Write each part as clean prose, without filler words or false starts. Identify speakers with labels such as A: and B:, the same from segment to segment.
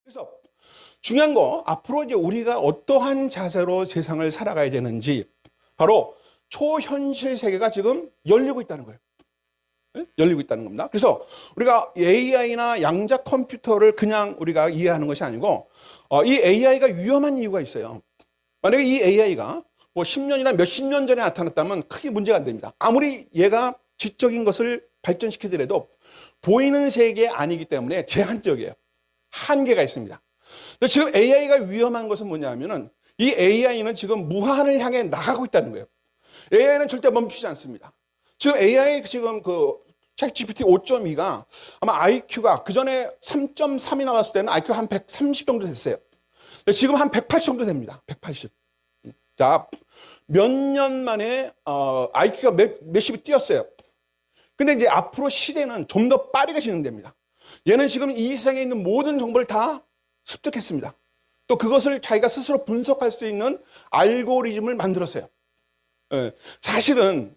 A: 그래서 중요한 거, 앞으로 이제 우리가 어떠한 자세로 세상을 살아가야 되는지, 바로 초현실 세계가 지금 열리고 있다는 거예요. 예? 열리고 있다는 겁니다. 그래서 우리가 AI나 양자 컴퓨터를 그냥 우리가 이해하는 것이 아니고, 이 AI가 위험한 이유가 있어요. 만약에 이 AI가 뭐 10년이나 몇십 년 전에 나타났다면 크게 문제가 안 됩니다. 아무리 얘가 지적인 것을 발전시키더라도 보이는 세계 아니기 때문에 제한적이에요. 한계가 있습니다. 근데 지금 AI가 위험한 것은 뭐냐면은 이 AI는 지금 무한을 향해 나가고 있다는 거예요. AI는 절대 멈추지 않습니다. 지금 AI 지금 그 챗GPT 5.2가 아마 IQ가 그 전에 3.3이 나왔을 때는 IQ 한 130 정도 됐어요. 근데 지금 한 180 정도 됩니다. 180. 자, 몇 년 만에 IQ가 몇십이 뛰었어요. 근데 이제 앞으로 시대는 좀 더 빠르게 진행됩니다. 얘는 지금 이 세상에 있는 모든 정보를 다 습득했습니다. 또 그것을 자기가 스스로 분석할 수 있는 알고리즘을 만들었어요. 예, 사실은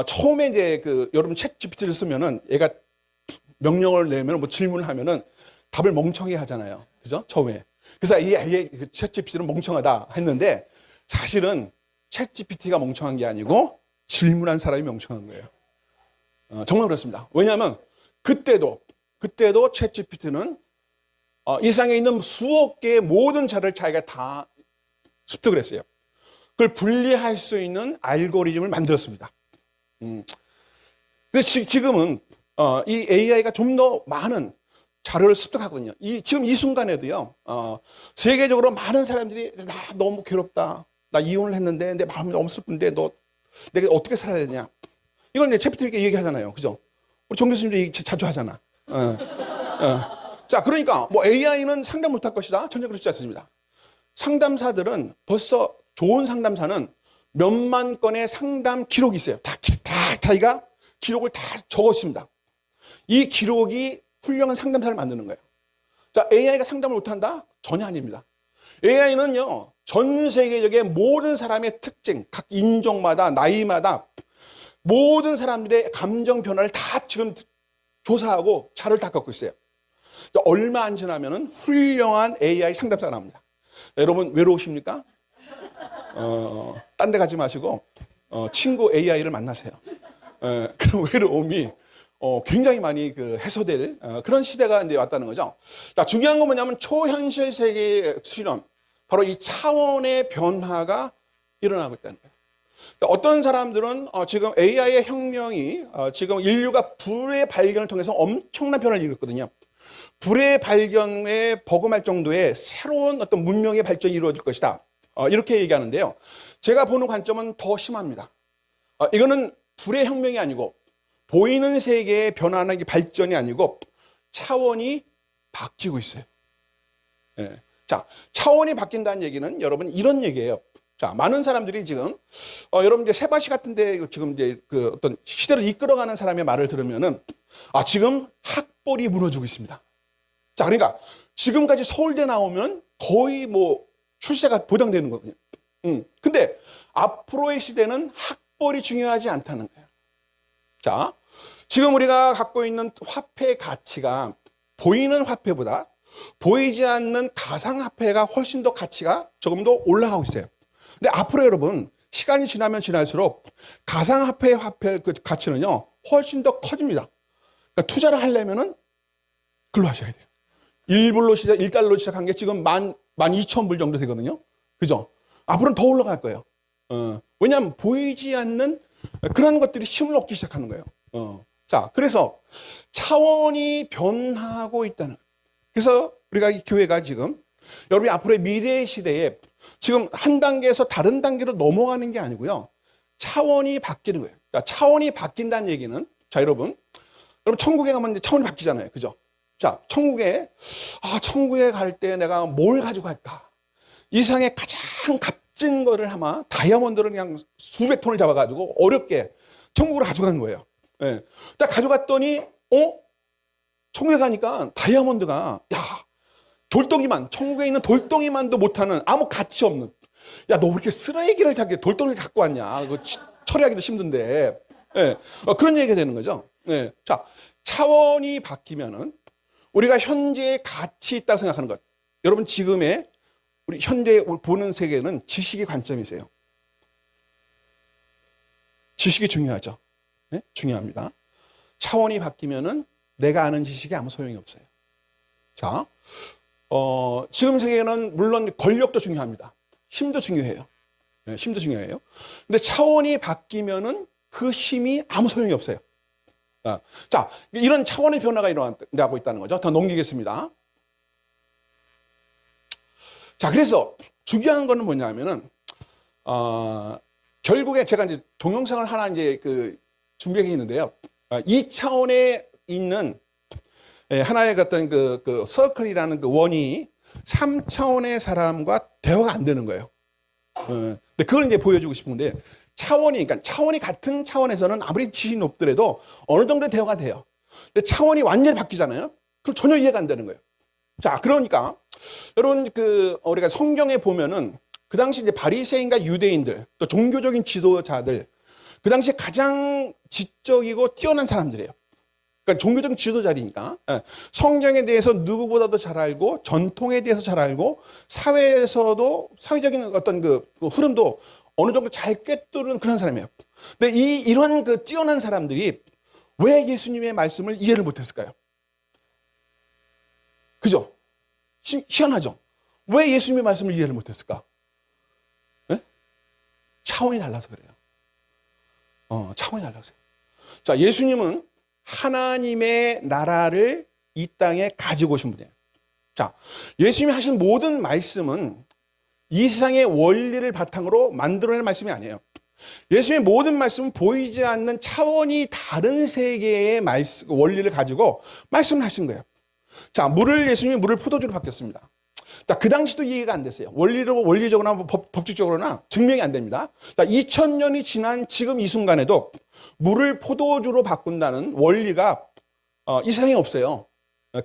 A: 처음에 이제 그 여러분 챗 GPT를 쓰면은 얘가 명령을 내면 뭐 질문을 하면은 답을 멍청하게 하잖아요. 그죠? 처음에. 그래서 이 챗 GPT는 멍청하다 했는데 사실은 챗 GPT가 멍청한 게 아니고 질문한 사람이 멍청한 거예요. 정말 그렇습니다. 왜냐하면 그때도 챗 GPT는 이 세상에 있는 수억 개의 모든 자료를 자기가 다 습득을 했어요. 그걸 분리할 수 있는 알고리즘을 만들었습니다. 근데 지금은 이 AI가 좀 더 많은 자료를 습득하거든요. 지금 이 순간에도요, 세계적으로 많은 사람들이 나 너무 괴롭다. 나 이혼을 했는데 내 마음이 너무 슬픈데 내가 어떻게 살아야 되냐. 이걸 이제 챗GPT에게 얘기하잖아요. 그죠? 우리 정 교수님도 얘기 자주 하잖아. 자, 그러니까 뭐 AI는 상담 못할 것이다. 전혀 그렇지 않습니다. 상담사들은 벌써 좋은 상담사는 몇만 건의 상담 기록이 있어요. 다 자기가 기록을 다 적었습니다. 이 기록이 훌륭한 상담사를 만드는 거예요. 자, AI가 상담을 못한다? 전혀 아닙니다. AI는요, 전 세계적의 모든 사람의 특징, 각 인종마다, 나이마다 모든 사람들의 감정 변화를 다 지금 조사하고 자료를 다 갖고 있어요. 얼마 안 지나면은 훌륭한 AI 상담사가 나옵니다. 여러분, 외로우십니까? 딴 데 가지 마시고, 친구 AI를 만나세요. 그런 외로움이 굉장히 많이 해소될 그런 시대가 이제 왔다는 거죠. 자, 중요한 건 뭐냐면 초현실 세계의 실현, 바로 이 차원의 변화가 일어나고 있다는 거예요. 어떤 사람들은 지금 AI의 혁명이 지금 인류가 불의 발견을 통해서 엄청난 변화를 일으켰거든요. 불의 발견에 버금할 정도의 새로운 어떤 문명의 발전이 이루어질 것이다. 이렇게 얘기하는데요. 제가 보는 관점은 더 심합니다. 이거는 불의 혁명이 아니고 보이는 세계의 변화나 발전이 아니고 차원이 바뀌고 있어요. 예. 자, 차원이 바뀐다는 얘기는 여러분 이런 얘기예요. 자, 많은 사람들이 지금 여러분 이제 세바시 같은데 지금 이제 그 어떤 시대를 이끌어가는 사람의 말을 들으면은 지금 학벌이 무너지고 있습니다. 자, 그러니까 지금까지 서울대 나오면 거의 뭐 출세가 보장되는 거거든요. 근데 앞으로의 시대는 학벌이 중요하지 않다는 거예요. 자, 지금 우리가 갖고 있는 화폐의 가치가 보이는 화폐보다 보이지 않는 가상화폐가 훨씬 더 가치가 조금 더 올라가고 있어요. 근데 앞으로 여러분, 시간이 지나면 지날수록 가상화폐의 그 가치는요, 훨씬 더 커집니다. 그러니까 투자를 하려면은 글로 하셔야 돼요. 1달러로 시작한 게 지금 12,000불 정도 되거든요. 그죠? 앞으로는 더 올라갈 거예요. 왜냐하면 보이지 않는 그런 것들이 힘을 얻기 시작하는 거예요. 자, 그래서 차원이 변하고 있다는. 그래서 우리가 이 교회가 지금 여러분이 앞으로의 미래의 시대에 지금 한 단계에서 다른 단계로 넘어가는 게 아니고요. 차원이 바뀌는 거예요. 그러니까 차원이 바뀐다는 얘기는 자, 여러분 천국에 가면 이제 차원이 바뀌잖아요. 그죠? 자, 천국에 갈 때 내가 뭘 가지고 갈까? 이 세상에 가장 값진 거를 아마 다이아몬드를 그냥 수백 톤을 잡아가지고 어렵게 천국으로 가져간 거예요. 예. 딱 가져갔더니, 천국에 가니까 다이아몬드가, 천국에 있는 돌덩이만도 못하는 아무 가치 없는, 야, 너 왜 이렇게 쓰레기를 돌덩이를 갖고 왔냐? 그거 처리하기도 힘든데. 예. 그런 얘기가 되는 거죠. 예. 자, 차원이 바뀌면은 우리가 현재의 가치 있다고 생각하는 것. 여러분 지금의 우리 현대 보는 세계는 지식의 관점이세요. 지식이 중요하죠. 네? 중요합니다. 차원이 바뀌면은 내가 아는 지식이 아무 소용이 없어요. 자, 지금 세계는 물론 권력도 중요합니다. 힘도 중요해요. 네, 힘도 중요해요. 근데 차원이 바뀌면은 그 힘이 아무 소용이 없어요. 자, 이런 차원의 변화가 일어나고 있다는 거죠. 더 넘기겠습니다. 자, 그래서 중요한 거는 뭐냐면은, 결국에 제가 이제 동영상을 하나 이제 준비해 있는데요. 이 차원에 있는 하나의 어떤 서클이라는 그 원이 3차원의 사람과 대화가 안 되는 거예요. 근데 그걸 이제 보여주고 싶은데, 그러니까 차원이 같은 차원에서는 아무리 지식이 높더라도 어느 정도의 대화가 돼요. 근데 차원이 완전히 바뀌잖아요. 그럼 전혀 이해가 안 되는 거예요. 자, 그러니까 여러분 우리가 성경에 보면은 그 당시 이제 바리새인과 유대인들 또 종교적인 지도자들 그 당시에 가장 지적이고 뛰어난 사람들이에요. 그러니까 종교적인 지도자리니까 성경에 대해서 누구보다도 잘 알고 전통에 대해서 잘 알고 사회에서도 사회적인 어떤 그 흐름도 어느 정도 잘 꿰뚫은 그런 사람이에요. 근데 이런 뛰어난 사람들이 왜 예수님의 말씀을 이해를 못했을까요? 그죠? 희한하죠? 왜 예수님의 말씀을 이해를 못했을까? 네? 차원이 달라서 그래요. 차원이 달라서. 자, 예수님은 하나님의 나라를 이 땅에 가지고 오신 분이에요. 자, 예수님이 하신 모든 말씀은 이 세상의 원리를 바탕으로 만들어낸 말씀이 아니에요. 예수님의 모든 말씀은 보이지 않는 차원이 다른 세계의 원리를 가지고 말씀을 하신 거예요. 자, 예수님이 물을 포도주로 바뀌었습니다. 자, 그 당시도 이해가 안 됐어요. 원리적으로나 법칙적으로나 증명이 안 됩니다. 자, 2000년이 지난 지금 이 순간에도 물을 포도주로 바꾼다는 원리가 이 세상에 없어요.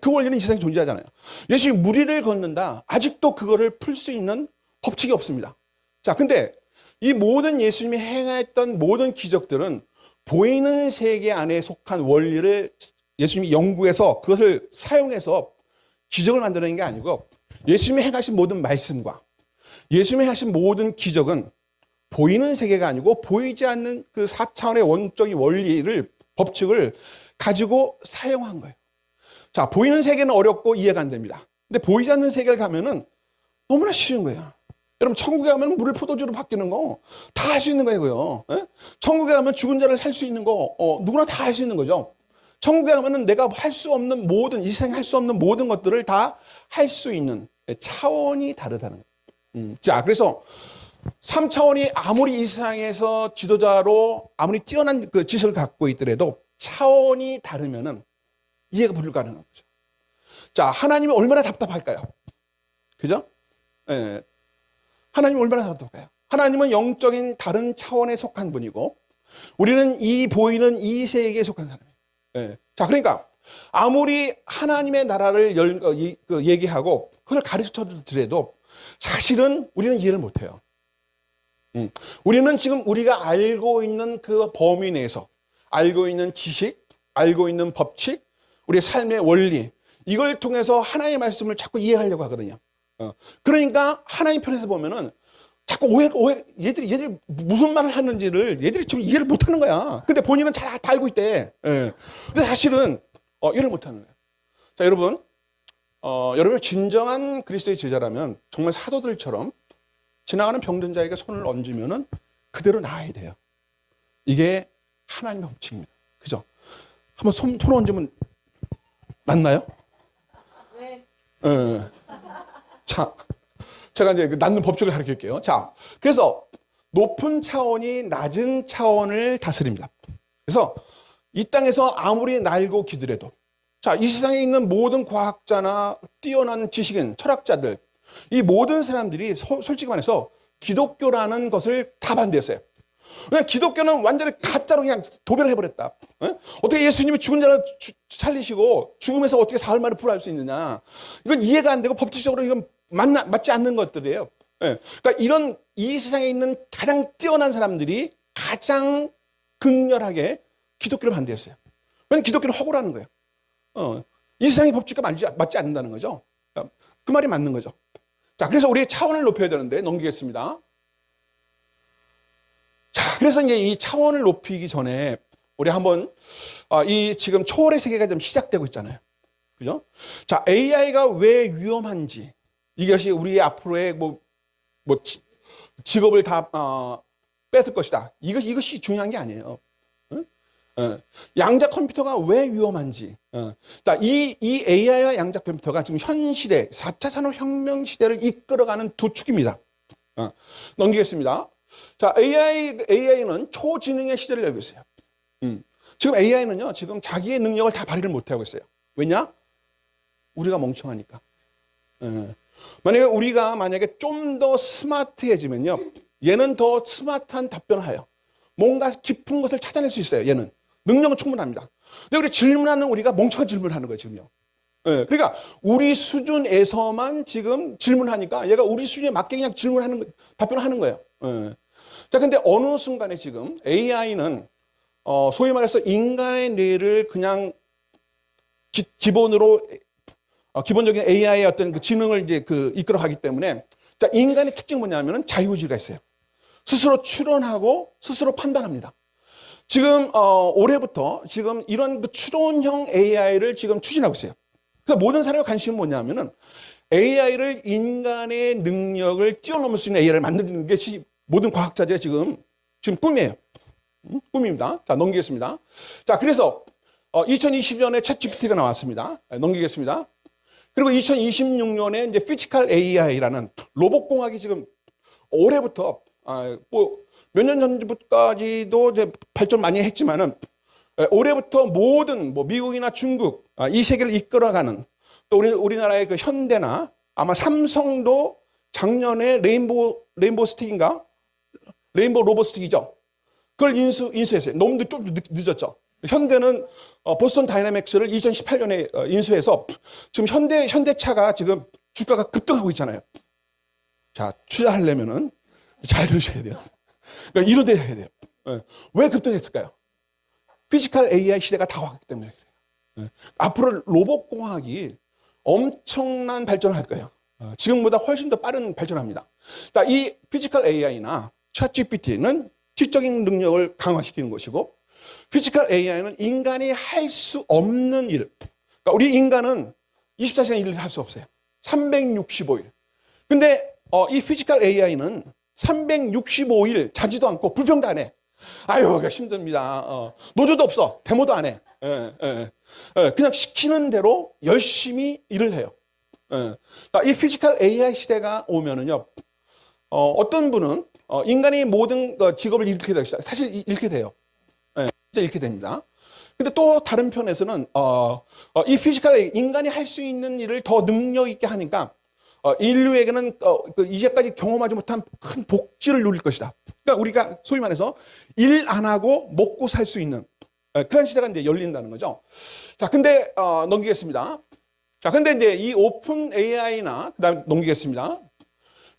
A: 그 원리는 이 세상에 존재하잖아요. 예수님이 무리를 걷는다. 아직도 그거를 풀 수 있는 법칙이 없습니다. 자, 근데 이 모든 예수님이 행했던 모든 기적들은 보이는 세계 안에 속한 원리를 예수님이 연구해서 그것을 사용해서 기적을 만들어낸 게 아니고 예수님이 행하신 모든 말씀과 예수님이 하신 모든 기적은 보이는 세계가 아니고 보이지 않는 그 4차원의 원적인 원리를, 법칙을 가지고 사용한 거예요. 자, 보이는 세계는 어렵고 이해가 안 됩니다. 근데 보이지 않는 세계를 가면은 너무나 쉬운 거예요. 여러분, 천국에 가면 물을 포도주로 바뀌는 거 다 할 수 있는 거예요. 예? 천국에 가면 죽은 자를 살 수 있는 거 누구나 다 할 수 있는 거죠. 천국에 가면은 내가 할 수 없는 모든, 이 세상에 할 수 없는 모든 것들을 다 할 수 있는 차원이 다르다는 거예요. 자, 그래서 3차원이 아무리 이 세상에서 지도자로 아무리 뛰어난 그 지식을 갖고 있더라도 차원이 다르면은 이해가 불가능한 거죠. 자, 하나님이 얼마나 답답할까요? 그죠? 예. 하나님이 얼마나 답답할까요? 하나님은 영적인 다른 차원에 속한 분이고 우리는 이 보이는 이 세계에 속한 사람이에요. 예. 자, 그러니까 아무리 하나님의 나라를 얘기하고 그걸 가르쳐 드려도 사실은 우리는 이해를 못해요. 우리는 지금 우리가 알고 있는 그 범위 내에서 알고 있는 지식, 알고 있는 법칙, 우리의 삶의 원리, 이걸 통해서 하나님의 말씀을 자꾸 이해하려고 하거든요. 그러니까 하나님 편에서 보면은 자꾸 얘들이 무슨 말을 하는지를 얘들이 좀 이해를 못 하는 거야. 근데 본인은 잘 다 알고 있대. 예. 근데 사실은 이해를 못 하는 거예요. 자, 여러분, 여러분 진정한 그리스도의 제자라면 정말 사도들처럼 지나가는 병든 자에게 손을 얹으면은 그대로 나아야 돼요. 이게 하나님의 법칙입니다. 그죠? 한번 손 얹으면 낫나요?
B: 네.
A: 자, 제가 이제 낫는 법칙을 가르칠게요. 자, 그래서 높은 차원이 낮은 차원을 다스립니다. 그래서 이 땅에서 아무리 날고 기더라도, 자, 이 세상에 있는 모든 과학자나 뛰어난 지식인, 철학자들, 이 모든 사람들이 솔직히 말해서 기독교라는 것을 다 반대했어요. 그냥 기독교는 완전히 가짜로 그냥 도배를 해버렸다. 어떻게 예수님이 죽은 자를 살리시고 죽음에서 어떻게 사흘 만에 부활할 수 있느냐. 이건 이해가 안 되고 법칙적으로 이건 맞지 않는 것들이에요. 그러니까 이 세상에 있는 가장 뛰어난 사람들이 가장 극렬하게 기독교를 반대했어요. 왜냐면 기독교는 허구라는 거예요. 이 세상의 법칙과 맞지 않는다는 거죠. 그 말이 맞는 거죠. 자, 그래서 우리의 차원을 높여야 되는데 넘기겠습니다. 자, 그래서 이제 이 차원을 높이기 전에 우리 한번 이 지금 초월의 세계가 좀 시작되고 있잖아요. 그죠? 자, AI가 왜 위험한지, 이것이 우리의 앞으로의 직업을 다 뺏을 것이다. 이것이 중요한 게 아니에요. 양자 컴퓨터가 왜 위험한지. 이 AI와 양자 컴퓨터가 지금 현 시대, 4차 산업혁명 시대를 이끌어가는 두 축입니다. 넘기겠습니다. 자, AI는 초지능의 시대를 열고 있어요. 지금 AI는요, 지금 자기의 능력을 다 발휘를 못하고 있어요. 왜냐? 우리가 멍청하니까. 만약에 좀 더 스마트해지면요, 얘는 더 스마트한 답변을 해요. 뭔가 깊은 것을 찾아낼 수 있어요, 얘는. 능력은 충분합니다. 근데 우리 질문하는 우리가 멍청한 질문을 하는 거예요, 지금요. 그러니까 우리 수준에서만 지금 질문하니까 얘가 우리 수준에 맞게 그냥 답변을 하는 거예요. 자, 근데 어느 순간에 지금 AI는 소위 말해서 인간의 뇌를 그냥 기본적인 AI의 어떤 그 지능을 이제 이끌어가기 때문에, 자, 인간의 특징이 뭐냐면은 자유의지가 있어요. 스스로 추론하고 스스로 판단합니다. 지금 올해부터 지금 이런 그 추론형 AI를 지금 추진하고 있어요. 그래서 모든 사람의 관심은 뭐냐면은 AI를 인간의 능력을 뛰어넘을 수 있는 AI를 만드는 것이 모든 과학자들의 지금 꿈이에요. 꿈입니다. 자, 넘기겠습니다. 자, 그래서 2020년에 챗GPT가 나왔습니다. 넘기겠습니다. 그리고 2026년에 이제 피지컬 AI라는 로봇공학이 지금 올해부터 몇 년 전부터까지도 이제 발전 많이 했지만은 올해부터 모든 미국이나 중국 이 세계를 이끌어가는, 또 우리나라의 그 현대나 아마 삼성도 작년에 레인보우 로보스틱이죠. 그걸 인수했어요. 너무 좀 늦었죠. 현대는 보스턴 다이내믹스를 2018년에 인수해서 지금 현대차가 지금 주가가 급등하고 있잖아요. 자, 투자하려면은 잘 들으셔야 돼요. 그러니까 이로 돼야 돼요. 왜 급등했을까요? 피지컬 AI 시대가 다가왔기 때문에 그래요. 앞으로 로봇공학이 엄청난 발전을 할 거예요. 지금보다 훨씬 더 빠른 발전합니다. 자, 이 피지컬 AI나 챗GPT는 지적인 능력을 강화시키는 것이고, 피지컬 AI는 인간이 할 수 없는 일. 그러니까 우리 인간은 24시간 일을 할 수 없어요. 365일. 근데 이 피지컬 AI는 365일 자지도 않고 불평도 안 해. 아유, 힘듭니다. 노조도 없어. 데모도 안 해. 그냥 시키는 대로 열심히 일을 해요. 이 피지컬 AI 시대가 오면은요, 어떤 분은 인간이 모든 직업을 잃게 되고, 사실 잃게 돼요. 진짜 잃게 됩니다. 근데 또 다른 편에서는 이 피지컬 인간이 할 수 있는 일을 더 능력 있게 하니까 인류에게는 이제까지 경험하지 못한 큰 복지를 누릴 것이다. 그러니까 우리가 소위 말해서 일 안 하고 먹고 살 수 있는 그런 시대가 이제 열린다는 거죠. 자, 근데 넘기겠습니다. 자, 근데 이제 이 오픈 AI나 그다음 넘기겠습니다.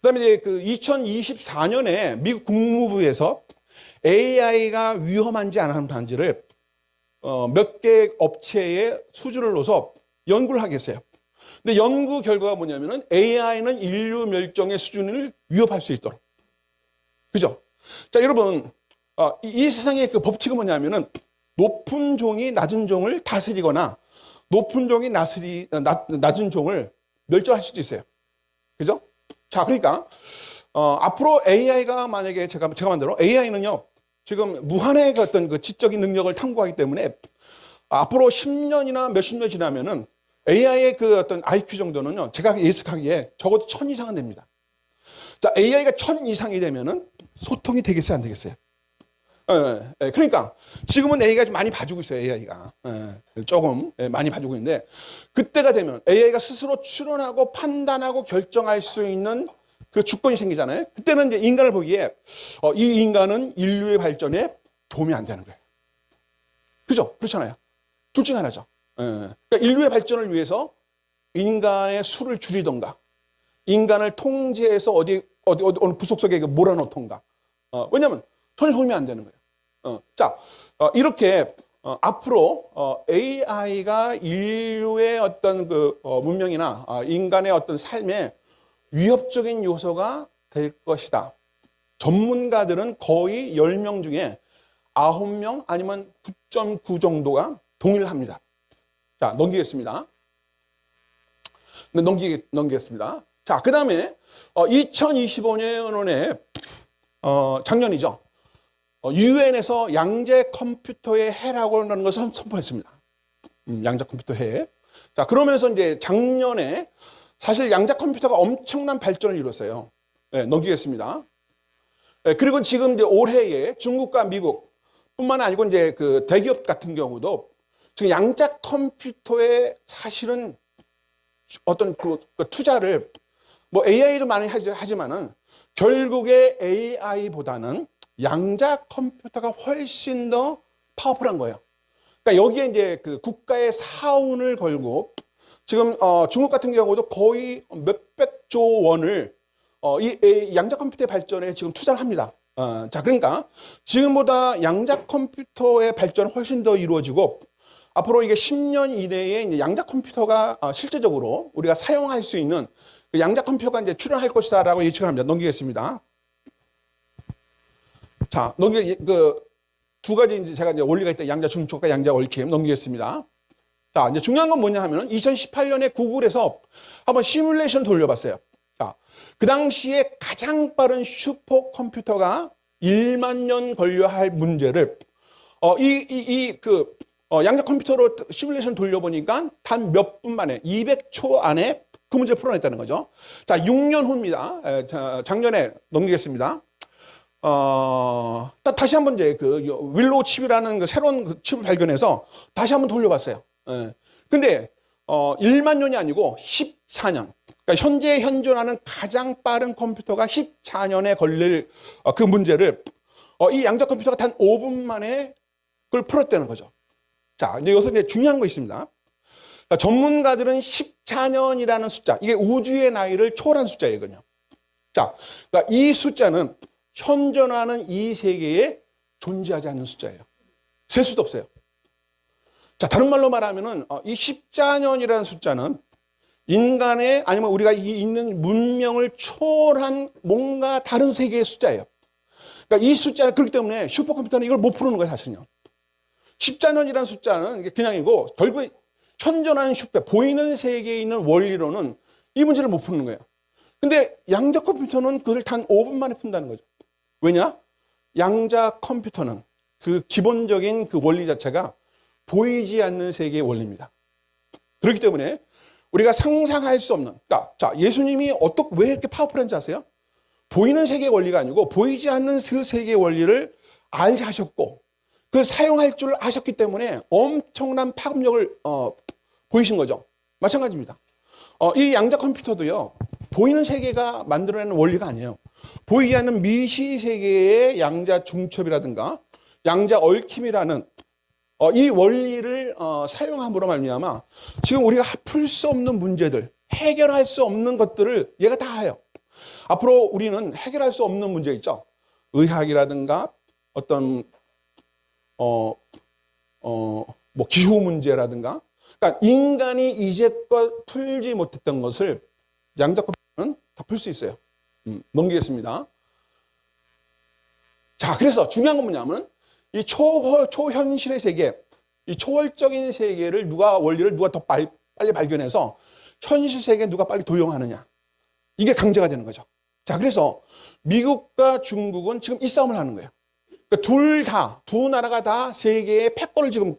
A: 그다음에 이제 2024년에 미국 국무부에서 AI가 위험한지 안 위험한지를 몇 개 업체에 수주를 넣어서 연구를 하겠어요. 근데 연구 결과가 뭐냐면은 AI는 인류 멸종의 수준을 위협할 수 있도록. 그죠? 자, 여러분, 이 세상의 그 법칙은 뭐냐면은 높은 종이 낮은 종을 다스리거나 높은 종이 낮은 종을 멸종할 수도 있어요. 그죠? 자, 그러니까 앞으로 AI가 만약에 제가 만들어 AI는요, 지금 무한의 어떤 그 지적인 능력을 탐구하기 때문에 앞으로 10년이나 몇십 년 지나면은 AI의 그 어떤 IQ 정도는요, 제가 예측하기에 적어도 1000 이상은 됩니다. 자, AI가 1000 이상이 되면은 소통이 되겠어요, 안 되겠어요? 그러니까 지금은 AI가 좀 많이 봐주고 있어요, AI가. 조금 많이 봐주고 있는데, 그때가 되면 AI가 스스로 추론하고 판단하고 결정할 수 있는 그 주권이 생기잖아요. 그때는 이제 인간을 보기에 이 인간은 인류의 발전에 도움이 안 되는 거예요. 그죠? 그렇잖아요. 둘 중 하나죠. 그러니까 인류의 발전을 위해서 인간의 수를 줄이던가, 인간을 통제해서 어느 구석 속에 몰아넣던가. 왜냐하면 전혀 도움이 안 되는 거예요. 자, 이렇게 앞으로 AI가 인류의 어떤 그 문명이나 인간의 어떤 삶에 위협적인 요소가 될 것이다. 전문가들은 거의 10명 중에 9명 아니면 9.9 정도가 동의를 합니다. 자, 넘기겠습니다. 네, 넘기겠습니다. 자, 그 다음에 2025년에 작년이죠. 유엔에서 양자 컴퓨터의 해라고 하는 것을 선포했습니다. 양자 컴퓨터 해. 자, 그러면서 이제 작년에 사실 양자 컴퓨터가 엄청난 발전을 이뤘어요. 네, 넘기겠습니다. 네, 그리고 지금 이제 올해에 중국과 미국 뿐만 아니고 이제 그 대기업 같은 경우도 지금 양자 컴퓨터에 사실은 어떤 그 투자를 뭐 AI를 많이 하지만은 결국에 AI보다는 양자 컴퓨터가 훨씬 더 파워풀한 거예요. 그러니까 여기에 이제 그 국가의 사운을 걸고 지금 중국 같은 경우도 거의 몇백조 원을 이 양자 컴퓨터의 발전에 지금 투자를 합니다. 자, 그러니까 지금보다 양자 컴퓨터의 발전은 훨씬 더 이루어지고 앞으로 이게 10년 이내에 이제 양자 컴퓨터가 실제적으로 우리가 사용할 수 있는 그 양자 컴퓨터가 이제 출현할 것이다라고 예측을 합니다. 넘기겠습니다. 자, 두 가지 이제 제가 이제 원리가 있다. 양자 중첩과 양자 얽힘 넘기겠습니다. 자, 이제 중요한 건 뭐냐 하면은 2018년에 구글에서 한번 시뮬레이션 돌려봤어요. 자, 그 당시에 가장 빠른 슈퍼컴퓨터가 1만 년 걸려 할 문제를 양자 컴퓨터로 시뮬레이션 돌려보니까 단 몇 분 만에 200초 안에 그 문제를 풀어냈다는 거죠. 자, 6년 후입니다. 작년에 넘기겠습니다. 다시 한번 이제 그 윌로우 칩이라는 그 새로운 그 칩을 발견해서 다시 한번 돌려봤어요. 근데 1만 년이 아니고 14년. 그러니까 현재 현존하는 가장 빠른 컴퓨터가 14년에 걸릴 그 문제를 이 양자 컴퓨터가 단 5분 만에 그걸 풀었다는 거죠. 자, 이제 여기서 이제 중요한 거 있습니다. 그러니까 전문가들은 14년이라는 숫자, 이게 우주의 나이를 초월한 숫자이거든요. 자, 그러니까 이 숫자는 현존하는 이 세계에 존재하지 않는 숫자예요. 셀 수도 없어요. 자, 다른 말로 말하면은 이 14년이라는 숫자는 인간의 아니면 우리가 있는 문명을 초월한 뭔가 다른 세계의 숫자예요. 그러니까 이 숫자는 그렇기 때문에 슈퍼컴퓨터는 이걸 못 푸는 거예요, 사실은요. 14년이라는 숫자는 결국이고 결국에 현존하는 슈퍼, 보이는 세계에 있는 원리로는 이 문제를 못 푸는 거예요. 근데 양자 컴퓨터는 그걸 단 5분 만에 푼다는 거죠. 왜냐? 양자 컴퓨터는 그 기본적인 그 원리 자체가 보이지 않는 세계의 원리입니다. 그렇기 때문에 우리가 상상할 수 없는, 그러니까 자, 예수님이 왜 이렇게 파워풀한지 아세요? 보이는 세계의 원리가 아니고 보이지 않는 그 세계의 원리를 알게 하셨고 그걸 사용할 줄 아셨기 때문에 엄청난 파급력을 보이신 거죠. 마찬가지입니다. 이 양자 컴퓨터도요, 보이는 세계가 만들어내는 원리가 아니에요. 보이지 않는 미시 세계의 양자 중첩이라든가 양자 얽힘이라는 이 원리를 사용함으로 말미암아 지금 우리가 풀 수 없는 문제들, 해결할 수 없는 것들을 얘가 다 해요. 앞으로 우리는 해결할 수 없는 문제 있죠. 의학이라든가 어떤 뭐 기후 문제라든가, 그러니까 인간이 이제껏 풀지 못했던 것을 양자 컴퓨터는 다 풀 수 있어요. 넘기겠습니다. 자, 그래서 중요한 건 뭐냐면 이 초현실의 세계, 이 초월적인 세계를 원리를 누가 더 빨리 발견해서 현실 세계에 누가 빨리 도용하느냐, 이게 강제가 되는 거죠. 자, 그래서 미국과 중국은 지금 이 싸움을 하는 거예요. 그러니까 두 나라가 다 세계의 패권을 지금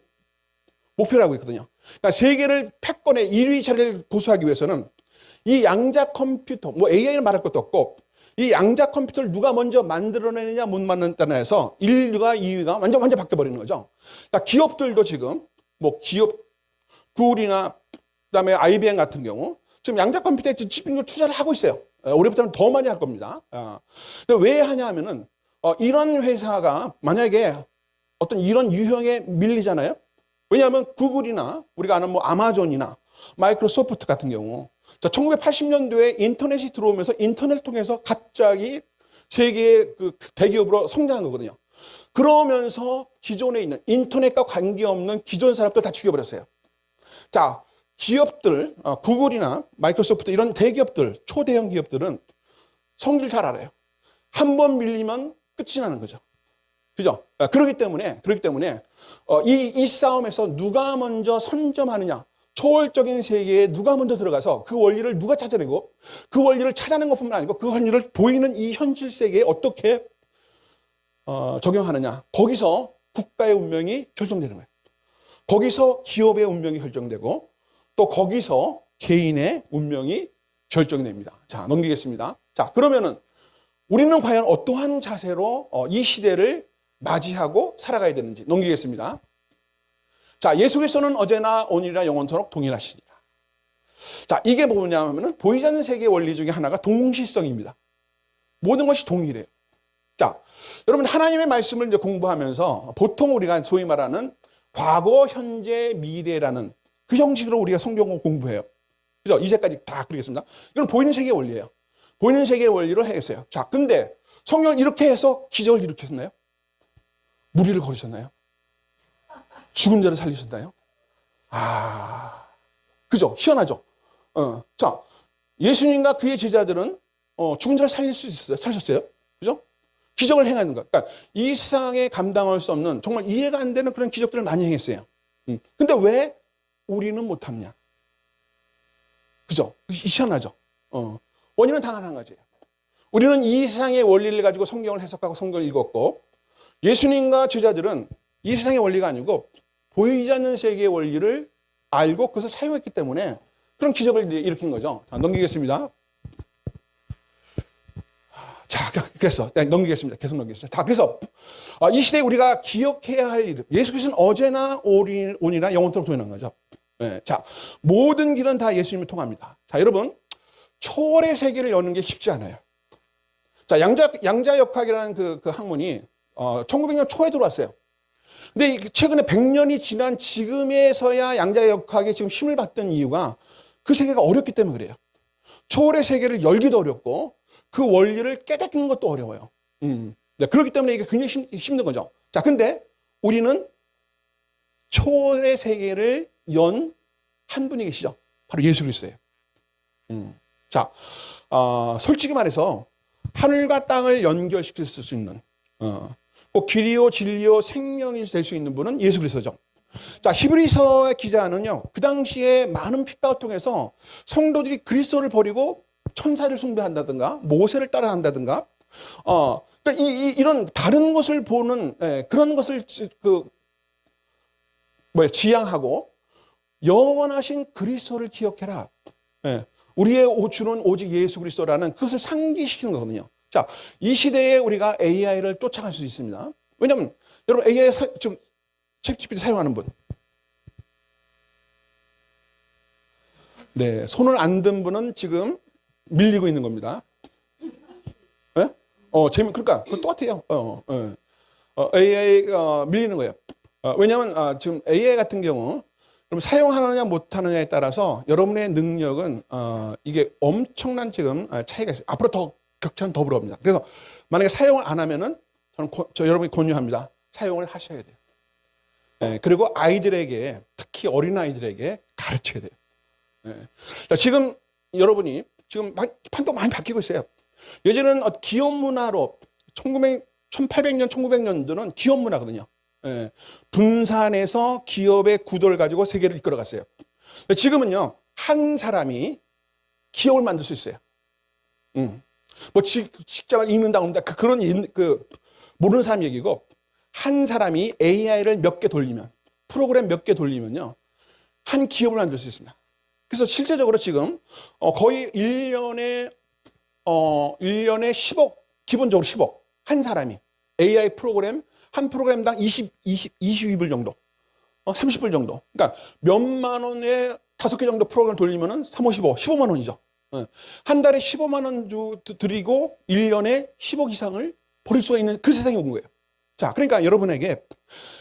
A: 목표로 하고 있거든요. 그러니까 세계를 패권의 1위 자리를 고수하기 위해서는 이 양자 컴퓨터, 뭐 AI는 말할 것도 없고 이 양자 컴퓨터를 누가 먼저 만들어내느냐 못 만들어내느냐 해서 1위가 2위가 완전 바뀌어버리는 거죠. 그러니까 기업들도 지금 뭐 구글이나 그다음에 IBM 같은 경우 지금 양자 컴퓨터에 집중적으로 투자를 하고 있어요. 올해부터는 더 많이 할 겁니다. 왜 하냐 하면은 이런 회사가 만약에 어떤 이런 유형에 밀리잖아요. 왜냐하면 구글이나 우리가 아는 뭐 아마존이나 마이크로소프트 같은 경우 1980년도에 인터넷이 들어오면서 인터넷을 통해서 갑자기 세계의 그 대기업으로 성장한 거거든요. 그러면서 기존에 있는 인터넷과 관계없는 기존 사람들 다 죽여버렸어요. 자, 기업들, 구글이나 마이크로소프트 이런 대기업들, 초대형 기업들은 성질 잘 알아요. 한 번 밀리면 끝이 나는 거죠. 그죠? 그렇기 때문에 이 싸움에서 누가 먼저 선점하느냐, 초월적인 세계에 누가 먼저 들어가서 그 원리를 누가 찾아내고 그 원리를 찾아낸 것뿐만 아니고 그 원리를 보이는 이 현실 세계에 어떻게 적용하느냐, 거기서 국가의 운명이 결정되는 거예요. 거기서 기업의 운명이 결정되고 또 거기서 개인의 운명이 결정이 됩니다. 자, 넘기겠습니다. 자, 그러면은 우리는 과연 어떠한 자세로 이 시대를 맞이하고 살아가야 되는지 넘기겠습니다. 자, 예수께서는 어제나 오늘이나 영원토록 동일하시니라. 자, 이게 뭐냐 하면은 보이지 않는 세계의 원리 중에 하나가 동시성입니다. 모든 것이 동일해요. 자, 여러분 하나님의 말씀을 이제 공부하면서 보통 우리가 소위 말하는 과거, 현재, 미래라는 그 형식으로 우리가 성경을 공부해요. 그죠? 이제까지 다 그러겠습니다. 이건 보이는 세계의 원리예요. 보이는 세계의 원리로 해겠어요. 자, 근데 성경을 이렇게 해서 기적을 일으켰나요? 무리를 걸으셨나요? 죽은 자를 살리셨나요? 그죠? 희한하죠? 자, 예수님과 그의 제자들은 죽은 자를 살릴 수 있었어요. 사셨어요? 그죠? 기적을 행하는 것. 그러니까 이 세상에 감당할 수 없는 정말 이해가 안 되는 그런 기적들을 많이 행했어요. 근데 왜 우리는 못하느냐? 그죠? 희한하죠? 원인은 단 한 가지예요. 우리는 이 세상의 원리를 가지고 성경을 해석하고 성경을 읽었고 예수님과 제자들은 이 세상의 원리가 아니고 보이지 않는 세계의 원리를 알고 그것을 사용했기 때문에 그런 기적을 일으킨 거죠. 자, 넘기겠습니다. 자, 그래서 넘기겠습니다. 계속 넘기겠습니다. 자, 그래서 이 시대에 우리가 기억해야 할 일, 예수께서는 어제나 오늘이나 영원토록 동일한 거죠. 네, 자, 모든 길은 다 예수님을 통합니다. 자, 여러분 초월의 세계를 여는 게 쉽지 않아요. 자, 양자역학이라는 그 학문이 1900년 초에 들어왔어요. 근데 최근에 100년이 지난 지금에서야 양자역학이 지금 힘을 받던 이유가 그 세계가 어렵기 때문에 그래요. 초월의 세계를 열기도 어렵고 그 원리를 깨닫는 것도 어려워요. 네, 그렇기 때문에 이게 굉장히 힘든 거죠. 자, 근데 우리는 초월의 세계를 연 한 분이 계시죠. 바로 예수 그리스도예요. 자, 솔직히 말해서 하늘과 땅을 연결시킬 수 있는 꼭 길이요 진리요 생명이 될 수 있는 분은 예수 그리스도죠. 자, 히브리서의 기자는요, 그 당시에 많은 핍박을 통해서 성도들이 그리스도를 버리고 천사를 숭배한다든가 모세를 따라한다든가 그러니까 이런 다른 것을 보는 그런 것을 지향하고 영원하신 그리스도를 기억해라. 우리의 오주는 오직 예수 그리스도라는 그것을 상기시키는 거거든요. 자, 이 시대에 우리가 AI를 쫓아갈 수 있습니다. 왜냐하면 여러분 AI 좀 챗GPT 사용하는 분, 네, 손을 안 든 분은 지금 밀리고 있는 겁니다. 네? 그러니까 그 똑같아요. AI 밀리는 거예요. 왜냐하면 지금 AI 같은 경우 그럼 사용하느냐 못하느냐에 따라서 여러분의 능력은 이게 엄청난 지금 차이가 있어요. 앞으로 더 격차는 더 벌어집니다. 그래서 만약에 사용을 안 하면은 저 여러분이 권유합니다. 사용을 하셔야 돼요. 네, 그리고 아이들에게 특히 어린 아이들에게 가르쳐야 돼요. 네. 자, 지금 여러분이 지금 판도가 많이 바뀌고 있어요. 예전에는 기업 문화로 1800년, 1900년도는 기업 문화거든요. 예, 분산해서 기업의 구도를 가지고 세계를 이끌어갔어요. 지금은요, 한 사람이 기업을 만들 수 있어요. 뭐 직장을 잃는다 온다 그런 모르는 사람 얘기고 한 사람이 AI를 몇 개 돌리면 프로그램 몇 개 돌리면요 한 기업을 만들 수 있습니다. 그래서 실제적으로 지금 거의 1년에 10억 기본적으로 10억 한 사람이 AI 프로그램 한 프로그램당 22불 정도, 30불 정도. 그러니까 몇만 원에 5개 정도 프로그램 돌리면은 3, 5, 15만 원이죠. 한 달에 15만 원 드리고 1년에 10억 이상을 벌일 수가 있는 그 세상이 온 거예요. 자, 그러니까 여러분에게,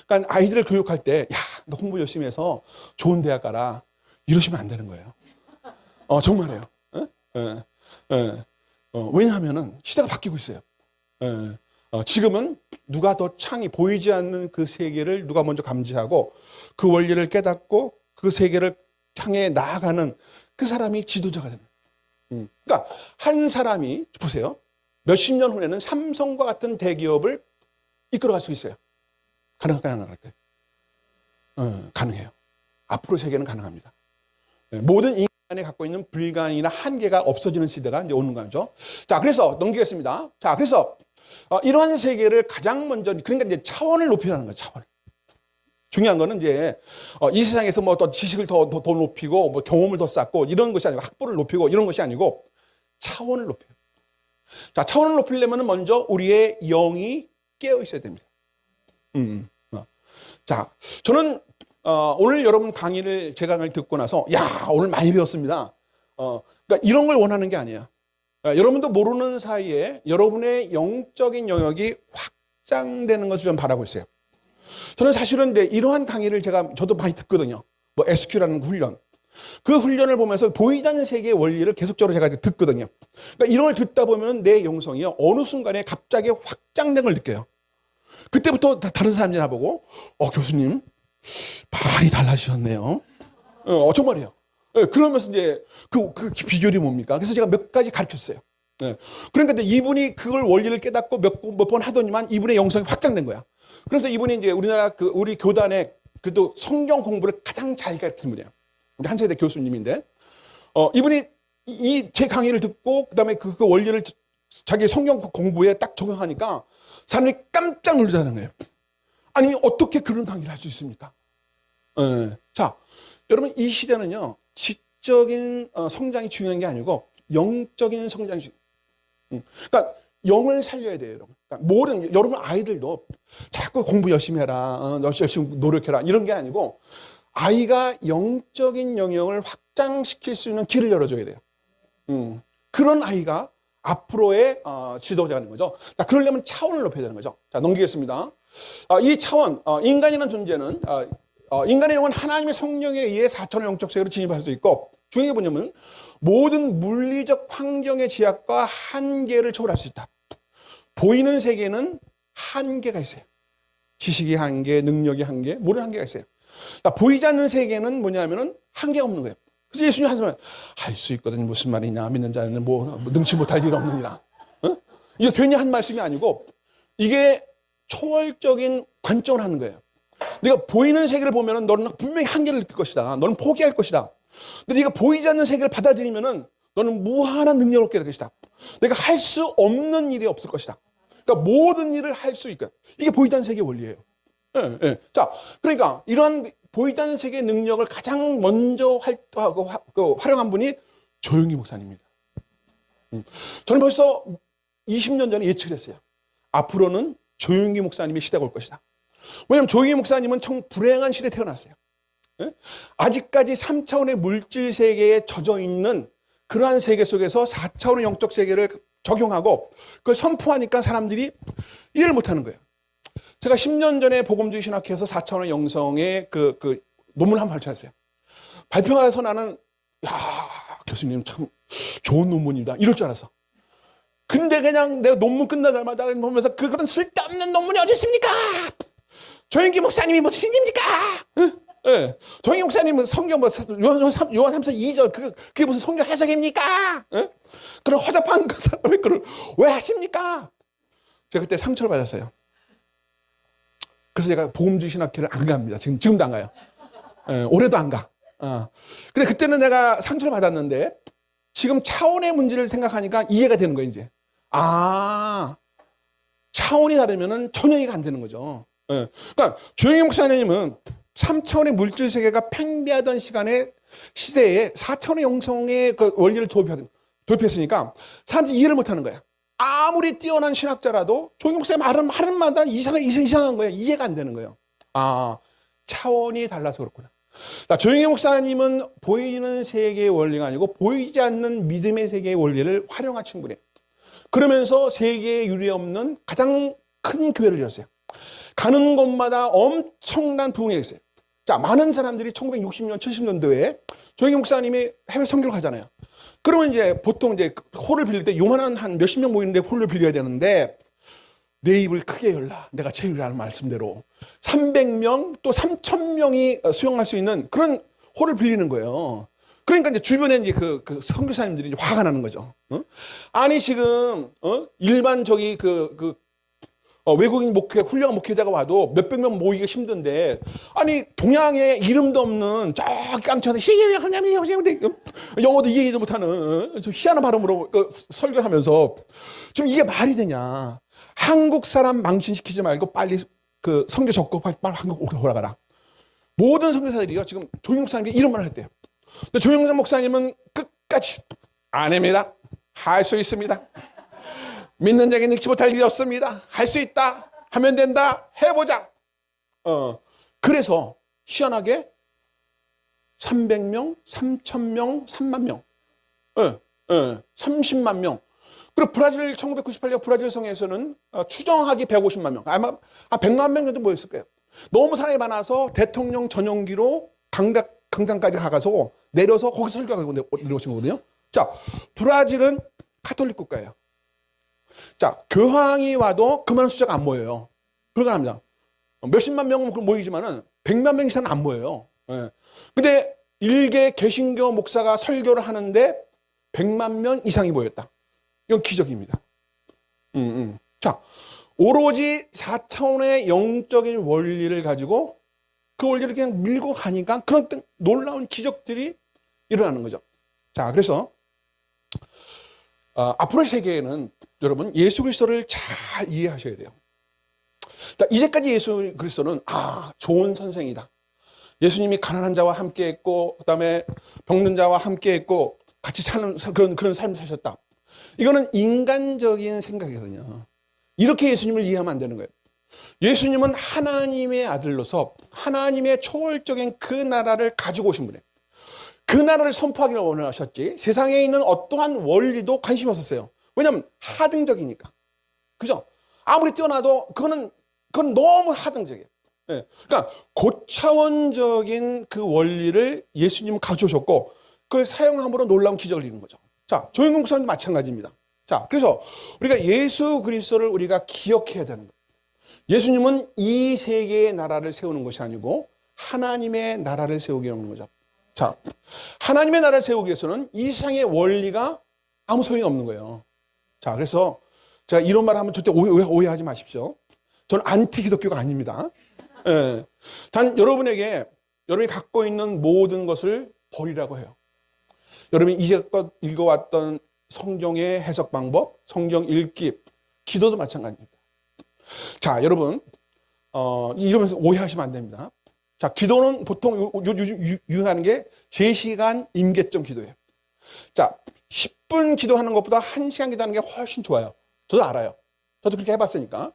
A: 그러니까 아이들을 교육할 때, 야, 너 공부 열심히 해서 좋은 대학 가라. 이러시면 안 되는 거예요. 정말이에요. 왜냐하면은 시대가 바뀌고 있어요. 지금은 누가 더 창이 보이지 않는 그 세계를 누가 먼저 감지하고 그 원리를 깨닫고 그 세계를 향해 나아가는 그 사람이 지도자가 되는 거예요. 그러니까 한 사람이 보세요. 몇십 년 후에는 삼성과 같은 대기업을 이끌어갈 수 있어요. 가능할까요? 안 가능할까요? 가능해요. 앞으로 세계는 가능합니다. 모든 인간이 갖고 있는 불가능이나 한계가 없어지는 시대가 이제 오는 거죠. 자, 그래서 넘기겠습니다. 자, 그래서 이러한 세계를 가장 먼저, 그러니까 이제 차원을 높이라는 거예요. 차원. 중요한 거는 이제 이 세상에서 뭐 또 지식을 더 높이고 뭐 경험을 더 쌓고 이런 것이 아니고 학벌을 높이고 이런 것이 아니고 차원을 높여요. 자, 차원을 높이려면 먼저 우리의 영이 깨어 있어야 됩니다. 자, 저는 오늘 여러분 제 강의를 듣고 나서 야, 오늘 많이 배웠습니다. 그러니까 이런 걸 원하는 게 아니에요. 여러분도 모르는 사이에 여러분의 영적인 영역이 확장되는 것을 좀 바라고 있어요. 저는 사실은 이러한 강의를 저도 많이 듣거든요. 뭐 SQ라는 훈련. 그 훈련을 보면서 보이지 않는 세계의 원리를 계속적으로 제가 듣거든요. 그러니까 이런 걸 듣다 보면 내 영성이 어느 순간에 갑자기 확장된 걸 느껴요. 그때부터 다른 사람들이 나보고 교수님 많이 달라지셨네요. 정말이에요. 그러면서 이제 그 비결이 뭡니까? 그래서 제가 몇 가지 가르쳤어요. 그러니까 이분이 그걸 원리를 깨닫고 몇 번 하더니만 이분의 영성이 확장된 거야. 그래서 이분이 이제 우리 교단에 그래도 성경 공부를 가장 잘 가르치는 분이에요. 우리 한세대 교수님인데, 이분이 제 강의를 듣고 그다음에 그 원리를 자기 성경 공부에 딱 적용하니까 사람들이 깜짝 놀라는 거예요. 아니, 어떻게 그런 강의를 할 수 있습니까? 자, 여러분, 이 시대는요, 지적인 성장이 중요한 게 아니고 영적인 성장이 중요해요. 그러니까 영을 살려야 돼요, 여러분. 그러니까 여러분 아이들도 자꾸 공부 열심히 해라, 열심히 노력해라, 이런 게 아니고 아이가 영적인 영역을 확장시킬 수 있는 길을 열어줘야 돼요. 그런 아이가 앞으로의 지도자가 되는 거죠. 자, 그러려면 차원을 높여야 되는 거죠. 자, 넘기겠습니다. 이 차원, 인간이라는 존재는, 인간의 영은 하나님의 성령에 의해 4차원의 영적 세계로 진입할 수 있고, 중요한 게 뭐냐면, 모든 물리적 환경의 제약과 한계를 초월할 수 있다. 보이는 세계는 한계가 있어요. 지식의 한계, 능력의 한계, 모든 한계가 있어요. 보이지 않는 세계는 뭐냐면은 한계가 없는 거예요. 그래서 예수님 하시면 할 수 있거든. 무슨 말이냐. 믿는 자는 뭐 능치 못할 일 없느니라. 이게 괜히 한 말씀이 아니고 이게 초월적인 관점을 하는 거예요. 네가 보이는 세계를 보면은 너는 분명히 한계를 느낄 것이다. 너는 포기할 것이다. 근데 네가 보이지 않는 세계를 받아들이면은 너는 무한한 능력을 얻게 될 것이다. 내가 할 수 없는 일이 없을 것이다. 그러니까 모든 일을 할 수 있고 이게 보이지 않는 세계의 원리예요. 자, 그러니까 이러한 보이지 않는 세계의 능력을 가장 먼저 활용한 분이 조용기 목사님입니다. 저는 벌써 20년 전에 예측을 했어요. 앞으로는 조용기 목사님의 시대가 올 것이다. 왜냐하면 조용기 목사님은 참 불행한 시대에 태어났어요. 아직까지 3차원의 물질 세계에 젖어 있는 그러한 세계 속에서 4차원의 영적 세계를 적용하고 그걸 선포하니까 사람들이 이해를 못하는 거예요. 제가 10년 전에 복음주의 신학회에서 4차원의 영성의 그 논문을 한번 발표했어요. 발표해서 나는 교수님 참 좋은 논문이다 이럴 줄 알았어. 근데 그냥 내가 논문 끝나자마자 보면서 그런 쓸데없는 논문이 어디 있습니까? 조영기 목사님이 무슨 신입니까? 조영기 목사님은 성경 요한 3서 2절 그게 무슨 성경 해석입니까? 그런 허접한 그 사람이 그걸 왜 하십니까? 제가 그때 상처를 받았어요. 그래서 제가 복음주의 신학회를 안 갑니다. 지금도 안 가요. 올해도 안 가. 근데 그때는 내가 상처를 받았는데 지금 차원의 문제를 생각하니까 이해가 되는 거예요, 이제. 차원이 다르면은 전혀 이해가 안 되는 거죠. 그러니까 조영희 목사님은 3차원의 물질 세계가 팽배하던 시대에 4차원의 영성의 그 원리를 도입했으니까 사람들이 이해를 못 하는 거야. 아무리 뛰어난 신학자라도 조영희 목사님 하는 마다 이상한 거예요. 이해가 안 되는 거예요. 차원이 달라서 그렇구나. 조영희 목사님은 보이는 세계의 원리가 아니고 보이지 않는 믿음의 세계의 원리를 활용한 친구래요. 그러면서 세계에 유례없는 가장 큰 교회를 열었어요. 가는 곳마다 엄청난 부흥이 있어요. 자, 많은 사람들이 1960년, 70년도에 조영희 목사님이 해외 선교를 가잖아요. 그러면 이제 보통 이제 홀을 빌릴 때 요만한 한 몇십 명 모이는데 홀을 빌려야 되는데 내 입을 크게 열라. 내가 채우리라는 말씀대로 300명 또 3,000명이 수용할 수 있는 그런 홀을 빌리는 거예요. 그러니까 이제 주변에 이제 그 선교사님들이 이제 화가 나는 거죠. 아니 지금 일반 외국인 훌륭한 목회자가 와도 몇백 명 모이기가 힘든데, 아니 동양에 이름도 없는 저기 깡쳐서 영어도 이해도 못하는 좀 희한한 발음으로 설교를 하면서 지금 이게 말이 되냐? 한국 사람 망신시키지 말고 빨리 그 선교 적고 빨리 한국 오라가라. 모든 선교사들이요 지금 조영석 목사님께 이런 말을 했대요. 근데 조영석 목사님은 끝까지 아닙니다. 할 수 있습니다. 믿는 자에게 능치 못할 일이 없습니다. 할 수 있다. 하면 된다. 해보자. 그래서 희한하게 300명, 3,000명, 3만 명, 30만 명. 그리고 브라질 1998년 브라질 성에서는 추정하기 150만 명, 아마 100만 명 정도 모였을 거예요. 너무 사람이 많아서 대통령 전용기로 강당까지 가서 내려서 거기 설교하고 내려오신 거거든요. 자, 브라질은 카톨릭 국가예요. 자, 교황이 와도 그만한 숫자가 안 모여요. 불가능합니다. 몇십만 명은 모이지만은 100만 명 이상은 안 모여요. 근데 일개 개신교 목사가 설교를 하는데 100만 명 이상이 모였다. 이건 기적입니다. 자, 오로지 4차원의 영적인 원리를 가지고 그 원리를 그냥 밀고 가니까 그런 놀라운 기적들이 일어나는 거죠. 자, 그래서 앞으로의 세계에는 여러분 예수 그리스도를 잘 이해하셔야 돼요. 자, 이제까지 예수 그리스도는 좋은 선생이다. 예수님이 가난한 자와 함께했고 그다음에 병든 자와 함께했고 같이 사는 그런 삶을 사셨다. 이거는 인간적인 생각이거든요. 이렇게 예수님을 이해하면 안 되는 거예요. 예수님은 하나님의 아들로서 하나님의 초월적인 그 나라를 가지고 오신 분이에요. 그 나라를 선포하기를 원하셨지 세상에 있는 어떠한 원리도 관심이 없었어요. 왜냐하면 하등적이니까. 그죠? 아무리 뛰어나도 그건 너무 하등적이에요. 네. 그러니까 고차원적인 그 원리를 예수님은 가져오셨고 그걸 사용함으로 놀라운 기적을 이룬 거죠. 자, 조영국 목사님도 마찬가지입니다. 자, 그래서 우리가 예수 그리스도를 우리가 기억해야 되는 거예요. 예수님은 이 세계의 나라를 세우는 것이 아니고 하나님의 나라를 세우기 위한 거죠. 자, 하나님의 나라를 세우기 위해서는 이 세상의 원리가 아무 소용이 없는 거예요. 자, 그래서 제가 이런 말 하면 절대 오해하지 마십시오. 저는 안티 기독교가 아닙니다. 예. 단 여러분이 갖고 있는 모든 것을 버리라고 해요. 여러분이 이제껏 읽어왔던 성경의 해석 방법, 성경 읽기, 기도도 마찬가지입니다. 자, 여러분, 이러면서 오해하시면 안 됩니다. 자, 기도는 보통 유행하는 게 3시간 임계점 기도예요. 자, 10분 기도하는 것보다 1시간 기도하는 게 훨씬 좋아요. 저도 알아요. 저도 그렇게 해봤으니까.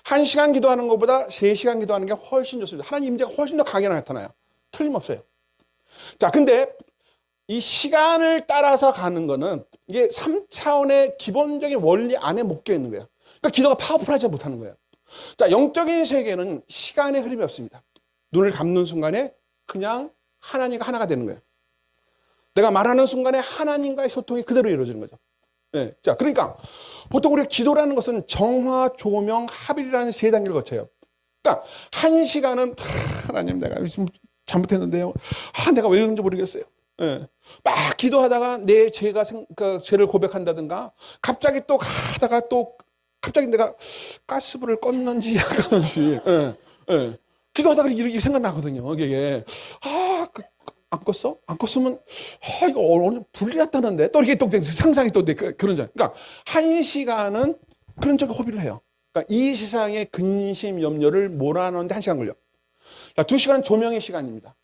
A: 1시간 기도하는 것보다 3시간 기도하는 게 훨씬 좋습니다. 하나님 임재가 훨씬 더 강하게 나타나요. 틀림없어요. 자, 근데 이 시간을 따라서 가는 거는 이게 3차원의 기본적인 원리 안에 묶여 있는 거예요. 그러니까 기도가 파워풀하지 못하는 거예요. 자, 영적인 세계는 시간의 흐름이 없습니다. 눈을 감는 순간에 그냥 하나님과 하나가 되는 거예요. 내가 말하는 순간에 하나님과의 소통이 그대로 이루어지는 거죠. 네. 자, 그러니까 보통 우리가 기도라는 것은 정화, 조명, 합일이라는 3단계를 거쳐요. 그러니까 1시간은 하나님 내가 지금 잘못했는데요. 내가 왜 그런지 모르겠어요. 네. 막 기도하다가 내 죄를 고백한다든가 갑자기 또 가다가 또 갑자기 내가 가스불을 껐는지 약간지 기도하다가 이렇게 생각나거든요. 이게 안 껐어? 안 껐으면 이거 오늘 불이 났다는데 또 이렇게 또 상상이 또 그런 점. 그러니까 1시간은 그런 쪽에 허비를 해요. 그러니까 이 세상의 근심 염려를 몰아넣는데 1시간 걸려. 자, 2시간은 조명의 시간입니다.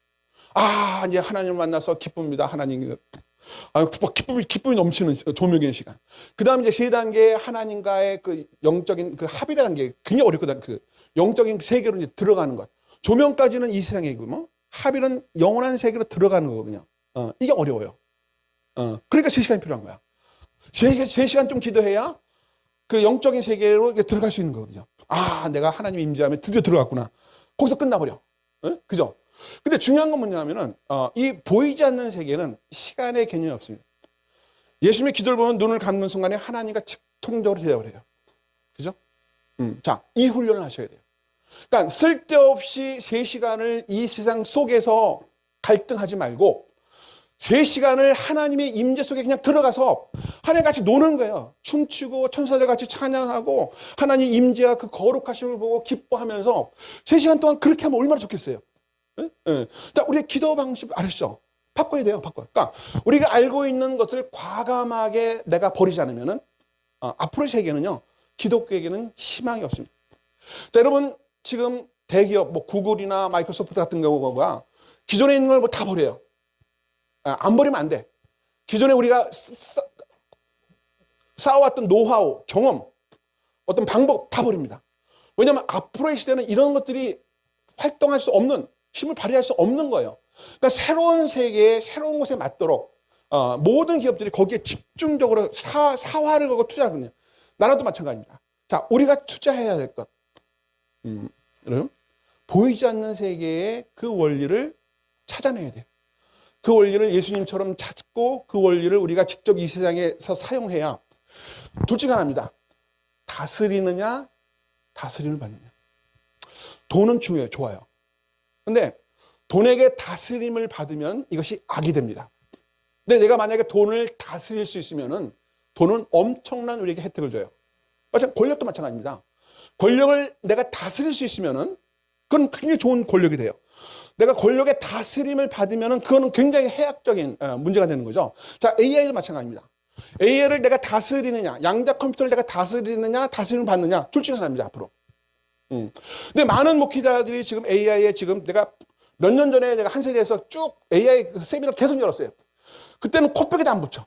A: 이제 하나님을 만나서 기쁩니다. 하나님 기쁨이 넘치는 조명의 시간. 그 다음에 이제 3단계 하나님과의 그 영적인 그 합이라는 게 굉장히 어렵거든. 그 영적인 세계로 이제 들어가는 것. 조명까지는 이 세상이고, 합일은 영원한 세계로 들어가는 거거든요. 이게 어려워요. 그러니까 3시간이 필요한 거야. 3시간 좀 기도해야 그 영적인 세계로 들어갈 수 있는 거거든요. 내가 하나님 임재하면 드디어 들어갔구나. 거기서 끝나버려. 그죠? 근데 중요한 건 뭐냐면은, 이 보이지 않는 세계는 시간의 개념이 없습니다. 예수님의 기도를 보면 눈을 감는 순간에 하나님과 즉통적으로 대화를 해요. 그죠? 자, 이 훈련을 하셔야 돼요. 그러니까 쓸데없이 3시간을 이 세상 속에서 갈등하지 말고 3시간을 하나님의 임재 속에 그냥 들어가서 하나님 같이 노는 거예요. 춤추고 천사들 같이 찬양하고 하나님 임재와 그 거룩하심을 보고 기뻐하면서 3시간 동안 그렇게 하면 얼마나 좋겠어요. 예? 예. 자, 우리의 기도 방식 아시죠? 바꿔야 돼요. 그러니까 우리가 알고 있는 것을 과감하게 내가 버리지 않으면은 앞으로의 세계는요, 기독교에게는 희망이 없습니다. 자, 여러분 지금 대기업 뭐 구글이나 마이크로소프트 같은 경우가 기존에 있는 걸 뭐 다 버려요. 안 버리면 안 돼. 기존에 우리가 쌓아왔던 노하우, 경험, 어떤 방법 다 버립니다. 왜냐하면 앞으로의 시대는 이런 것들이 활동할 수 없는, 힘을 발휘할 수 없는 거예요. 그러니까 새로운 세계에, 새로운 곳에 맞도록 모든 기업들이 거기에 집중적으로 사활을 걸고 투자하거든요. 나라도 마찬가지입니다. 자, 우리가 투자해야 될 것. 여러분, 보이지 않는 세계의 그 원리를 찾아내야 돼요. 그 원리를 예수님처럼 찾고 그 원리를 우리가 직접 이 세상에서 사용해야 둘 중 하나입니다. 다스리느냐, 다스림을 받느냐. 돈은 중요해요. 좋아요. 근데 돈에게 다스림을 받으면 이것이 악이 됩니다. 근데 내가 만약에 돈을 다스릴 수 있으면은 돈은 엄청난 우리에게 혜택을 줘요. 마찬가지, 권력도 마찬가지입니다. 권력을 내가 다스릴 수 있으면은 그건 굉장히 좋은 권력이 돼요. 내가 권력의 다스림을 받으면은 그거는 굉장히 해악적인 문제가 되는 거죠. 자, AI도 마찬가지입니다. AI를 내가 다스리느냐, 양자 컴퓨터를 내가 다스리느냐, 다스림을 받느냐, 둘 중 하나입니다, 앞으로. 근데 많은 목회자들이 지금 AI에 지금 내가 몇 년 전에 내가 한 세대에서 쭉 AI 세미나를 계속 열었어요. 그때는 코빼기도 안 붙여.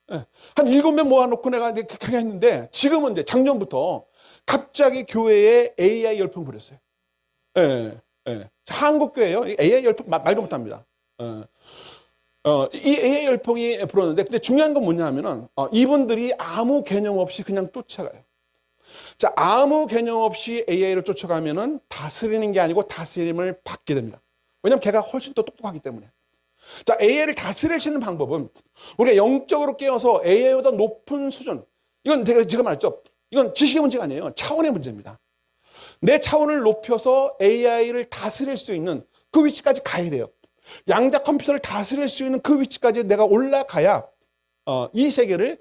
A: 한 7명 모아놓고 내가 이렇게 했는데 지금은 이제 작년부터 갑자기 교회에 AI 열풍 부렸어요. 예, 예. 한국 교회요. AI 열풍 말도 못합니다. 이 AI 열풍이 불었는데, 근데 중요한 건 뭐냐면은 이분들이 아무 개념 없이 그냥 쫓아가요. 자, 아무 개념 없이 AI를 쫓아가면은 다스리는 게 아니고 다스림을 받게 됩니다. 왜냐면 걔가 훨씬 더 똑똑하기 때문에. 자, AI를 다스릴 수 있는 방법은 우리가 영적으로 깨어서 AI보다 높은 수준. 이건 제가 말했죠. 이건 지식의 문제가 아니에요. 차원의 문제입니다. 내 차원을 높여서 AI를 다스릴 수 있는 그 위치까지 가야 돼요. 양자 컴퓨터를 다스릴 수 있는 그 위치까지 내가 올라가야 이 세계를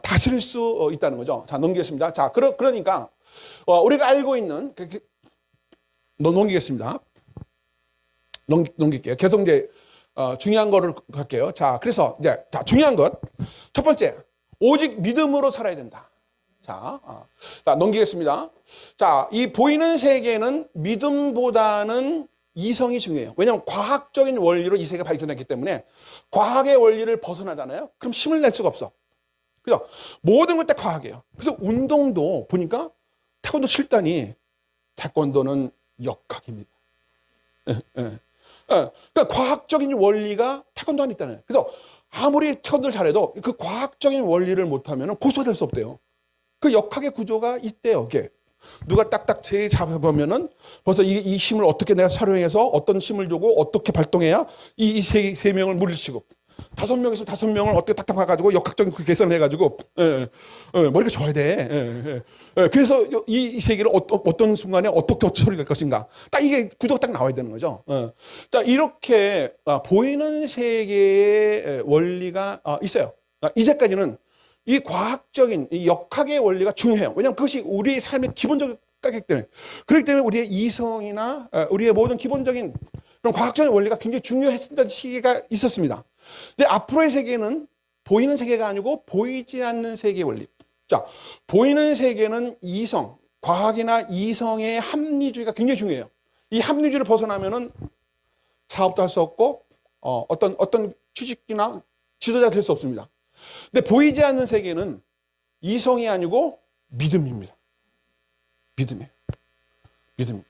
A: 다스릴 수 있다는 거죠. 자, 넘기겠습니다. 자, 그러니까 우리가 알고 있는 넘기겠습니다. 넘길게요. 계속 이제 중요한 거를 갈게요. 자, 그래서 이제 중요한 것 첫 번째, 오직 믿음으로 살아야 된다. 자, 넘기겠습니다. 자, 이 보이는 세계는 믿음보다는 이성이 중요해요. 왜냐하면 과학적인 원리로 이 세계가 발견했기 때문에 과학의 원리를 벗어나잖아요. 그럼 힘을 낼 수가 없어. 그죠? 모든 것 다 과학이에요. 그래서 운동도 보니까 태권도 7단이 태권도는 역학입니다. 그러니까 과학적인 원리가 태권도 안에 있다는 거예요. 그래서 아무리 태권도를 잘해도 그 과학적인 원리를 못하면 고소가 될 수 없대요. 그 역학의 구조가 있대요. 이게 누가 딱딱 제 잡아보면은 벌써 이 힘을 어떻게 내가 활용해서 어떤 힘을 주고 어떻게 발동해야 이 세 명을 물리치고 5명 있으면 5명을 어떻게 딱딱 봐가지고 역학적인 계산을 해가지고 머리가 좋아야 돼. 그래서 이 세계를 어떤 순간에 어떻게 처리할 것인가. 딱 이게 구도가 딱 나와야 되는 거죠. 자, 이렇게 보이는 세계의 원리가 있어요. 이제까지는 이 과학적인 이 역학의 원리가 중요해요. 왜냐하면 그것이 우리의 삶의 기본적인 까기 때문에. 그렇기 때문에 우리의 이성이나 우리의 모든 기본적인 그런 과학적인 원리가 굉장히 중요했던 시기가 있었습니다. 근데 앞으로의 세계는 보이는 세계가 아니고 보이지 않는 세계의 원리. 자, 보이는 세계는 이성, 과학이나 이성의 합리주의가 굉장히 중요해요. 이 합리주의를 벗어나면은 사업도 할 수 없고 어떤 취직이나 지도자 될 수 없습니다. 근데 보이지 않는 세계는 이성이 아니고 믿음입니다. 믿음이에요. 믿음.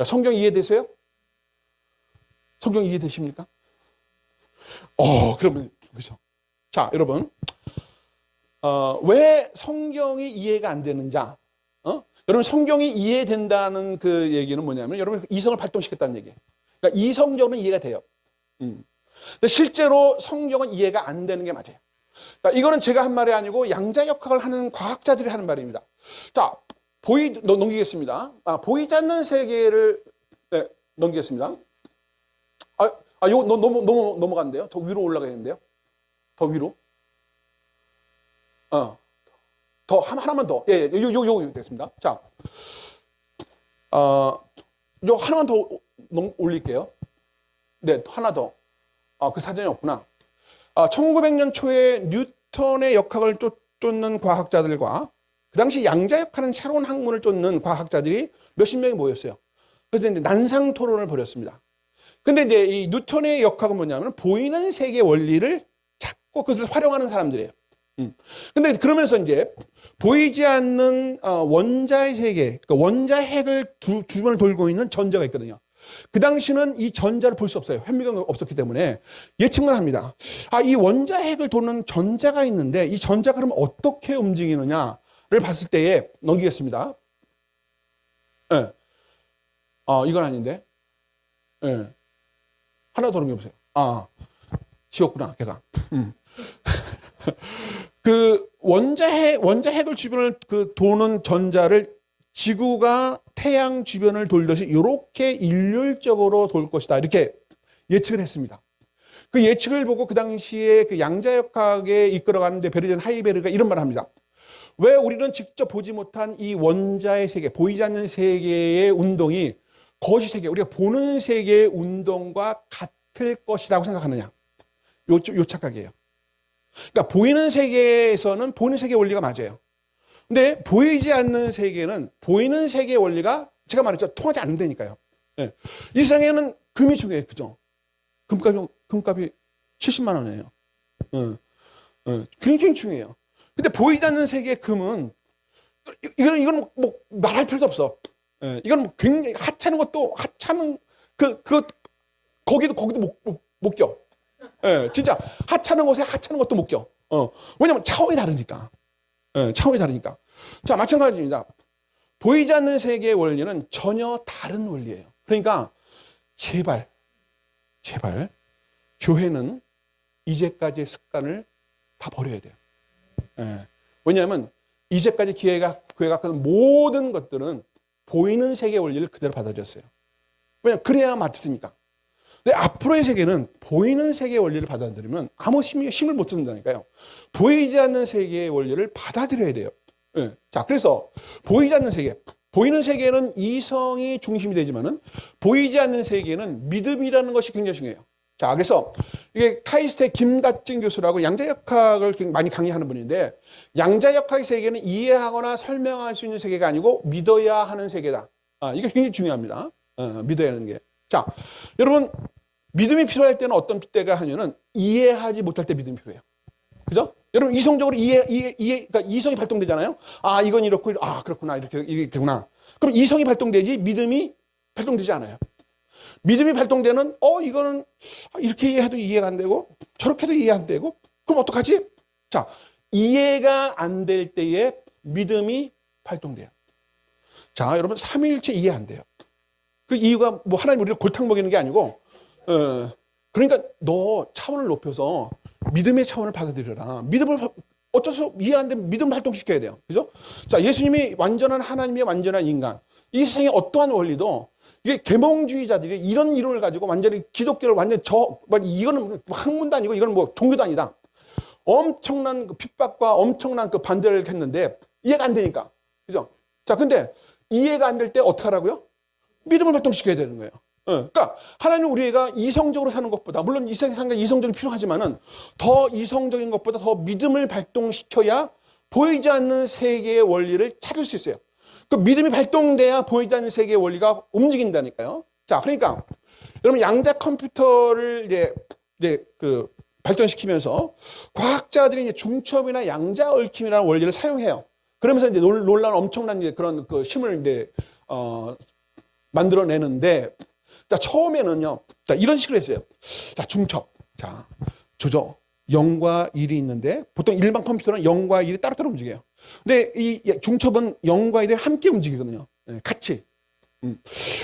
A: 성경 이해되세요? 성경 이해되십니까? 그러면 그죠? 자, 여러분, 왜 성경이 이해가 안 되는지, 여러분 성경이 이해된다는 그 얘기는 뭐냐면 여러분 이성을 발동시켰다는 얘기예요. 그러니까 이성적으로 이해가 돼요. 근데 실제로 성경은 이해가 안 되는 게 맞아요. 이거는 제가 한 말이 아니고 양자역학을 하는 과학자들이 하는 말입니다. 자, 넘기겠습니다. 보이지 않는 세계를, 네, 넘기겠습니다. 요거 너무 넘어간대요. 더 위로 올라가야겠는데요. 더 위로. 더, 하나만 더. 예, 요 됐습니다. 자, 요 하나만 더 올릴게요. 네, 하나 더. 그 사전이 없구나. 1900년 초에 뉴턴의 역학을 쫓는 과학자들과 그 당시 양자역학하는 새로운 학문을 쫓는 과학자들이 몇십 명이 모였어요. 그래서 이제 난상 토론을 벌였습니다. 근데 이제 이 뉴턴의 역학은 뭐냐면 보이는 세계 원리를 찾고 그것을 활용하는 사람들이에요. 근데 그러면서 이제 보이지 않는 원자의 세계, 그러니까 원자핵을 주변을 돌고 있는 전자가 있거든요. 그 당시는 이 전자를 볼 수 없어요. 현미경이 없었기 때문에 예측만 합니다. 이 원자핵을 도는 전자가 있는데 이 전자가 그럼 어떻게 움직이느냐를 봤을 때에 넘기겠습니다. 네. 이건 아닌데. 네. 하나 더 넘겨보세요. 지웠구나, 걔가. 그 원자핵을 주변을 도는 전자를 지구가 태양 주변을 돌듯이 이렇게 일률적으로 돌 것이다. 이렇게 예측을 했습니다. 그 예측을 보고 그 당시에 그 양자역학에 이끌어가는데 베르젠 하이베르가 이런 말을 합니다. 왜 우리는 직접 보지 못한 이 원자의 세계, 보이지 않는 세계의 운동이 거시 세계, 우리가 보는 세계의 운동과 같을 것이라고 생각하느냐. 요 착각이에요. 그러니까 보이는 세계에서는 보이는 세계 원리가 맞아요. 근데 보이지 않는 세계는 보이는 세계의 원리가 제가 말했죠. 통하지 않는다니까요. 네. 이 세상에는 금이 중요해요. 그죠? 금값이 70만 원이에요. 굉장히 중요해요. 근데 보이지 않는 세계의 금은 이건 뭐 말할 필요도 없어. 이건 뭐 굉장히 하찮은 거기도 못 껴. 진짜 하찮은 곳에 하찮은 것도 못 껴. 왜냐면 차원이 다르니까. 차원이 다르니까. 자, 마찬가지입니다. 보이지 않는 세계의 원리는 전혀 다른 원리예요. 그러니까 제발 교회는 이제까지의 습관을 다 버려야 돼요. 왜냐하면 이제까지 교회가 갖는 모든 것들은 보이는 세계의 원리를 그대로 받아들였어요. 왜냐하면 그래야 맞으니까. 근데 앞으로의 세계는 보이는 세계의 원리를 받아들이면 아무 힘을 못 쓴다니까요. 보이지 않는 세계의 원리를 받아들여야 돼요. 자, 그래서 보이지 않는 세계, 보이는 세계는 이성이 중심이 되지만은 보이지 않는 세계는 믿음이라는 것이 굉장히 중요해요. 자, 그래서 이게 카이스트의 김다진 교수라고 양자역학을 많이 강의하는 분인데 양자역학의 세계는 이해하거나 설명할 수 있는 세계가 아니고 믿어야 하는 세계다. 이게 굉장히 중요합니다. 믿어야 하는 게. 자, 여러분 믿음이 필요할 때는 어떤 때가 하면은 이해하지 못할 때 믿음이 필요해요. 그죠? 여러분 이성적으로 그러니까 이성이 발동되잖아요. 이건 이렇고 그렇구나 이렇게구나. 그럼 이성이 발동되지 믿음이 발동되지 않아요. 믿음이 발동되는 이거는 이렇게 해도 이해가 안 되고 저렇게 해도 이해 안 되고 그럼 어떡하지? 자, 이해가 안 될 때에 믿음이 발동돼요. 자, 여러분 삼위일체 이해 안 돼요. 그 이유가 뭐 하나님 우리를 골탕 먹이는 게 아니고 그러니까 너 차원을 높여서 믿음의 차원을 받아들여라. 믿음을 어쩔 수 이해 안 되면 믿음 발동시켜야 돼요. 그죠? 자, 예수님이 완전한 하나님의 완전한 인간. 이 세상에 어떠한 원리도 이게 계몽주의자들이 이런 이론을 가지고 완전히 기독교를 완전히 이거는 학문도 아니고 이건 뭐 종교도 아니다. 엄청난 핍박과 엄청난 반대를 했는데 이해가 안 되니까. 그죠? 자, 근데 이해가 안 될 때 어떻게 하라고요? 믿음을 발동시켜야 되는 거예요. 그러니까 하나님은 우리가 이성적으로 사는 것보다 물론 이 세상에 이성적이 필요하지만은 더 이성적인 것보다 더 믿음을 발동시켜야 보이지 않는 세계의 원리를 찾을 수 있어요. 그 믿음이 발동돼야 보이지 않는 세계의 원리가 움직인다니까요. 자, 그러니까 여러분 양자 컴퓨터를 이제 발전시키면서 과학자들이 이제 중첩이나 양자 얽힘이라는 원리를 사용해요. 그러면서 이제 놀라운 엄청난 그런 힘을 이제 만들어내는데, 자, 처음에는요, 자, 이런 식으로 했어요. 자, 중첩. 자, 조조. 0과 1이 있는데, 보통 일반 컴퓨터는 0과 1이 따로따로 움직여요. 근데 이 중첩은 0과 1이 함께 움직이거든요. 같이.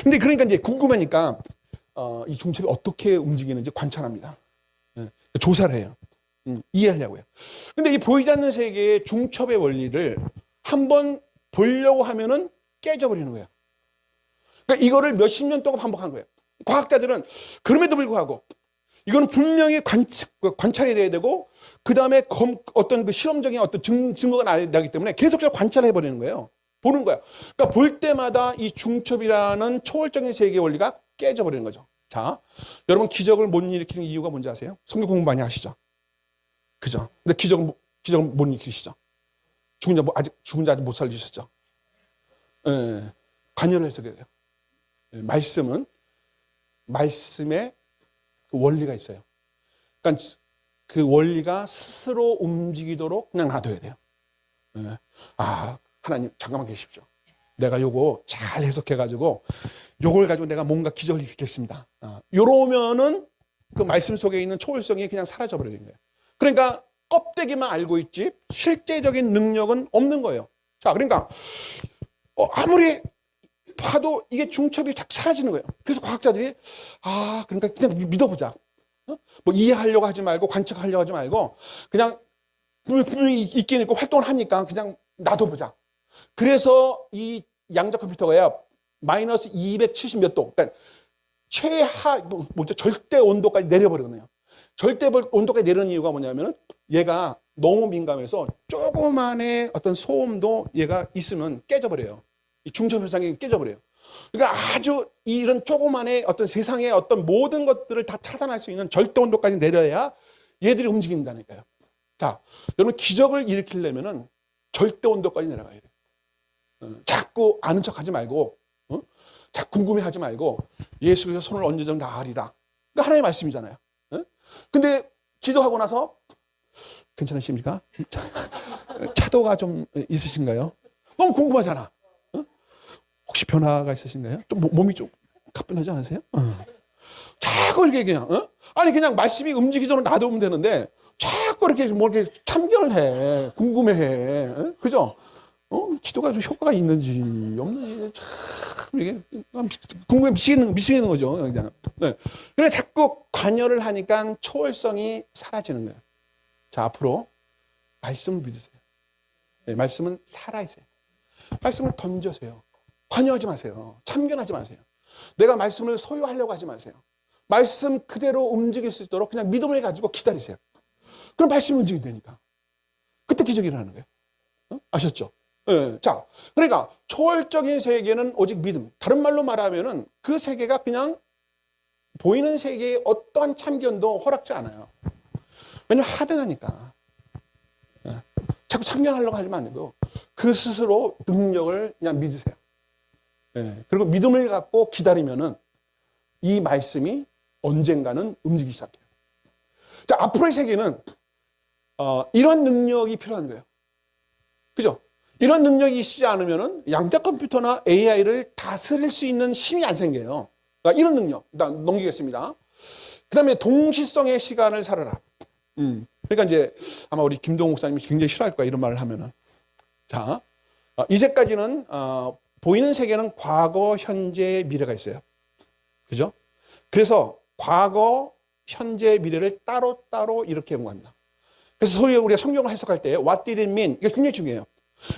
A: 근데 그러니까 이제 궁금하니까, 이 중첩이 어떻게 움직이는지 관찰합니다. 조사를 해요. 이해하려고요. 근데 이 보이지 않는 세계의 중첩의 원리를 한번 보려고 하면은 깨져버리는 거예요. 그러니까 이거를 몇십 년 동안 반복한 거예요. 과학자들은 그럼에도 불구하고 이거는 분명히 관찰이 돼야 되고 그 다음에 어떤 그 실험적인 어떤 증거가 나기 때문에 계속해서 관찰해 버리는 거예요. 보는 거야. 그러니까 볼 때마다 이 중첩이라는 초월적인 세계의 원리가 깨져버리는 거죠. 자, 여러분 기적을 못 일으키는 이유가 뭔지 아세요? 성경 공부 많이 하시죠? 그죠? 근데 기적을 못 일으키시죠? 아직 죽은 자 아직 못 살리셨죠? 예, 관여를 해서 그래요. 예, 말씀에 그 원리가 있어요. 그러니까 그 원리가 스스로 움직이도록 그냥 놔둬야 돼요. 예. 아, 하나님 잠깐만 계십시오. 내가 요거 잘 해석해가지고 요걸 가지고 내가 뭔가 기적을 일으키겠습니다. 요러면은 그 말씀 속에 있는 초월성이 그냥 사라져버리는 거예요. 그러니까 껍데기만 알고 있지 실제적인 능력은 없는 거예요. 자, 그러니까 아무리 봐도 이게 중첩이 딱 사라지는 거예요. 그래서 과학자들이 그러니까 그냥 믿어보자. 뭐 이해하려고 하지 말고 관측하려고 하지 말고 그냥 분명히 있긴 있고 활동을 하니까 그냥 놔둬보자. 그래서 이 양자 컴퓨터가 마이너스 270 몇 도, 그러니까 절대 온도까지 내려버리거든요. 절대 온도까지 내리는 이유가 뭐냐면은 얘가 너무 민감해서 조그만의 어떤 소음도 얘가 있으면 깨져버려요. 이 중첩 현상이 깨져버려요. 그러니까 아주 이런 조그만의 어떤 세상의 어떤 모든 것들을 다 차단할 수 있는 절대 온도까지 내려야 얘들이 움직인다니까요. 자, 여러분 기적을 일으키려면은 절대 온도까지 내려가야 돼요. 자꾸 아는 척 하지 말고, 자꾸 궁금해 하지 말고, 예수께서 손을 얹어서 나으리라. 그러니까 하나님의 말씀이잖아요. 근데 기도하고 나서, 괜찮으십니까? 차도가 좀 있으신가요? 너무 궁금하잖아. 혹시 변화가 있으신가요? 좀 몸이 좀 가뿐하지 않으세요? 자꾸 이렇게 그냥, 아니, 그냥 말씀이 움직이도록 놔두면 되는데, 자꾸 이렇게 뭐 이렇게 참견을 해. 궁금해 해. 그죠? 기도가 좀 효과가 있는지 없는지 참 이게 궁금해 미치겠는 거죠. 그냥. 네. 그래 자꾸 관여를 하니까 초월성이 사라지는 거예요. 자, 앞으로 말씀을 믿으세요. 네, 말씀은 살아있어요. 말씀을 던져세요. 관여하지 마세요. 참견하지 마세요. 내가 말씀을 소유하려고 하지 마세요. 말씀 그대로 움직일 수 있도록 그냥 믿음을 가지고 기다리세요. 그럼 말씀이 움직인다니까. 그때 기적이 일어나는 거예요. 아셨죠? 네. 자, 그러니까 초월적인 세계는 오직 믿음. 다른 말로 말하면은 그 세계가 그냥 보이는 세계의 어떠한 참견도 허락지 않아요. 왜냐면 하등하니까. 네. 자꾸 참견하려고 하지 말고 그 스스로 능력을 그냥 믿으세요. 네. 그리고 믿음을 갖고 기다리면은 이 말씀이 언젠가는 움직이기 시작해요. 자, 앞으로의 세계는 이런 능력이 필요한 거예요. 그죠? 이런 능력이 있지 않으면은 양자 컴퓨터나 AI를 다스릴 수 있는 힘이 안 생겨요. 그러니까 이런 능력, 일단 넘기겠습니다. 그 다음에 동시성의 시간을 살아라. 그러니까 이제 아마 우리 김동욱 목사님이 굉장히 싫어할 거야, 이런 말을 하면은. 자, 이제까지는, 보이는 세계는 과거, 현재, 미래가 있어요. 그죠? 그래서 과거, 현재, 미래를 따로따로 이렇게 연구합니다. 그래서 소위 우리가 성경을 해석할 때 what did it mean? 이게 굉장히 중요해요.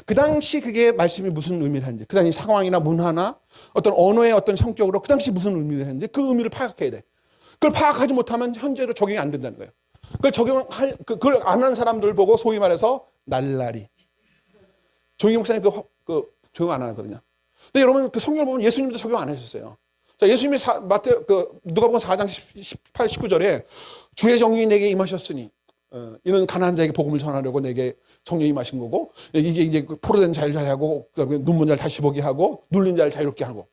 A: 그 당시 그게 말씀이 무슨 의미를 했는지, 그 당시 상황이나 문화나 어떤 언어의 어떤 성격으로 그 당시 무슨 의미를 했는지 그 의미를 파악해야 돼. 그걸 파악하지 못하면 현재로 적용이 안 된다는 거예요. 그걸 안 하는 사람들 보고 소위 말해서 날라리. 조용희 목사님 적용 안 하거든요. 근데 여러분 그 성경을 보면 예수님도 적용 안 하셨어요. 자, 예수님이 누가복음 4장 18, 19절에 주의 정령이 내게 임하셨으니 이는 가난한 자에게 복음을 전하려고 내게 성령이 임하신 거고, 이게 이제 포로된 자를 잘 하고, 그다음에 눈먼 자를 다시 보게 하고, 눌린 자를 자유롭게 하고.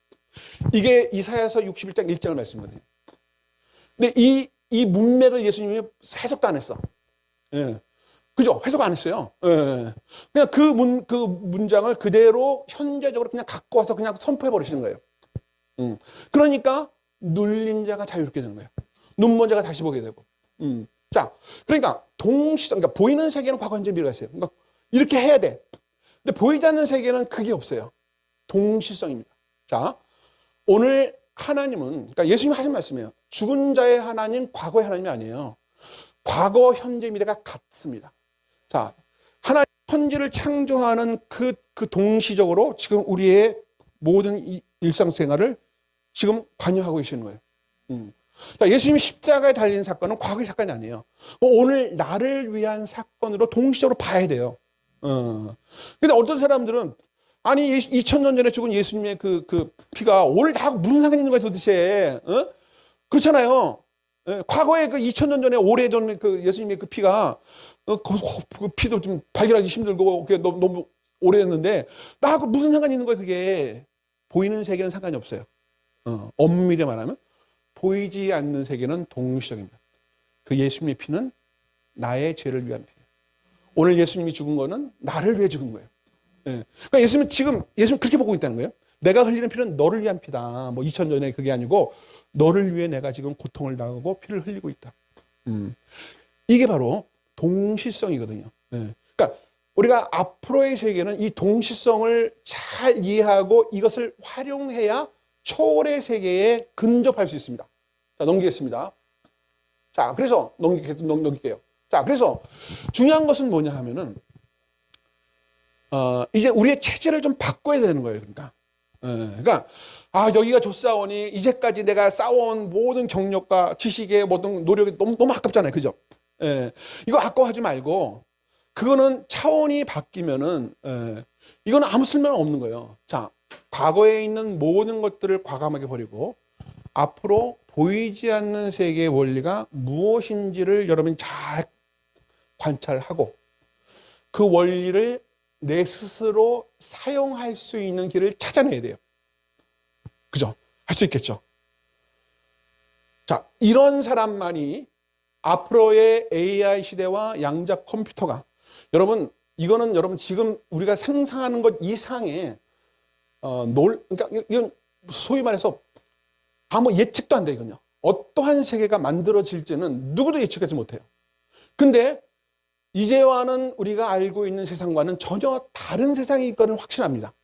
A: 이게 이사야서 61장 1장을 말씀거든요. 근데 이 문맥을 예수님이 해석도 안 했어. 예. 그죠? 해석 안 했어요. 예. 그냥 그 문장을 그대로 현재적으로 그냥 갖고 와서 그냥 선포해 버리시는 거예요. 그러니까 눌린 자가 자유롭게 되는 거예요. 눈먼 자가 다시 보게 되고. 자, 그러니까 그러니까 보이는 세계는 과거, 현재, 미래가 있어요. 그러니까 이렇게 해야 돼. 근데 보이지 않는 세계는 그게 없어요. 동시성입니다. 자, 오늘 하나님은, 그러니까 예수님이 하신 말씀이에요. 죽은 자의 하나님, 과거의 하나님이 아니에요. 과거, 현재, 미래가 같습니다. 자, 하나님 천지를 창조하는 그 동시적으로 지금 우리의 모든 일상생활을 지금 관여하고 계시는 거예요. 그러니까 예수님이 십자가에 달린 사건은 과거의 사건이 아니에요. 오늘 나를 위한 사건으로 동시적으로 봐야 돼요. 근데 어떤 사람들은 아니 2000년 전에 죽은 예수님의 그 피가 오늘 나하고 무슨 상관이 있는 거야 도대체? 그렇잖아요. 과거에 그 2000년 전에 오래전 그 예수님의 그 피가 그 피도 좀 발견하기 힘들고 그게 너무 오래됐는데 나하고 무슨 상관이 있는 거야 그게? 보이는 세계는 상관이 없어요. 엄밀히 말하면 보이지 않는 세계는 동시적입니다. 그 예수님의 피는 나의 죄를 위한 피예요. 오늘 예수님이 죽은 거는 나를 위해 죽은 거예요. 그러니까 예수님 그렇게 보고 있다는 거예요. 내가 흘리는 피는 너를 위한 피다. 뭐 2000년 전에 그게 아니고 너를 위해 내가 지금 고통을 당하고 피를 흘리고 있다. 이게 바로 동시성이거든요. 그러니까 우리가 앞으로의 세계는 이 동시성을 잘 이해하고 이것을 활용해야 초월의 세계에 근접할 수 있습니다. 자, 넘기겠습니다. 자, 그래서 넘길게요. 자, 그래서 중요한 것은 뭐냐 하면은 이제 우리의 체질을 좀 바꿔야 되는 거예요. 그러니까 여기가 좋사오니 이제까지 내가 쌓아온 모든 경력과 지식의 모든 노력이 너무 아깝잖아요. 그죠? 이거 아까워하지 말고 그거는 차원이 바뀌면은 이거는 아무 쓸모는 없는 거예요. 자, 과거에 있는 모든 것들을 과감하게 버리고 앞으로 보이지 않는 세계의 원리가 무엇인지를 여러분이 잘 관찰하고 그 원리를 내 스스로 사용할 수 있는 길을 찾아내야 돼요. 그죠? 할 수 있겠죠? 자, 이런 사람만이 앞으로의 AI 시대와 양자 컴퓨터가 이거는 여러분 지금 우리가 상상하는 것 이상의 그러니까 이건 소위 말해서 아무 예측도 안 되거든요. 어떠한 세계가 만들어질지는 누구도 예측하지 못해요. 근데 이제와는 우리가 알고 있는 세상과는 전혀 다른 세상일 거는 확신합니다.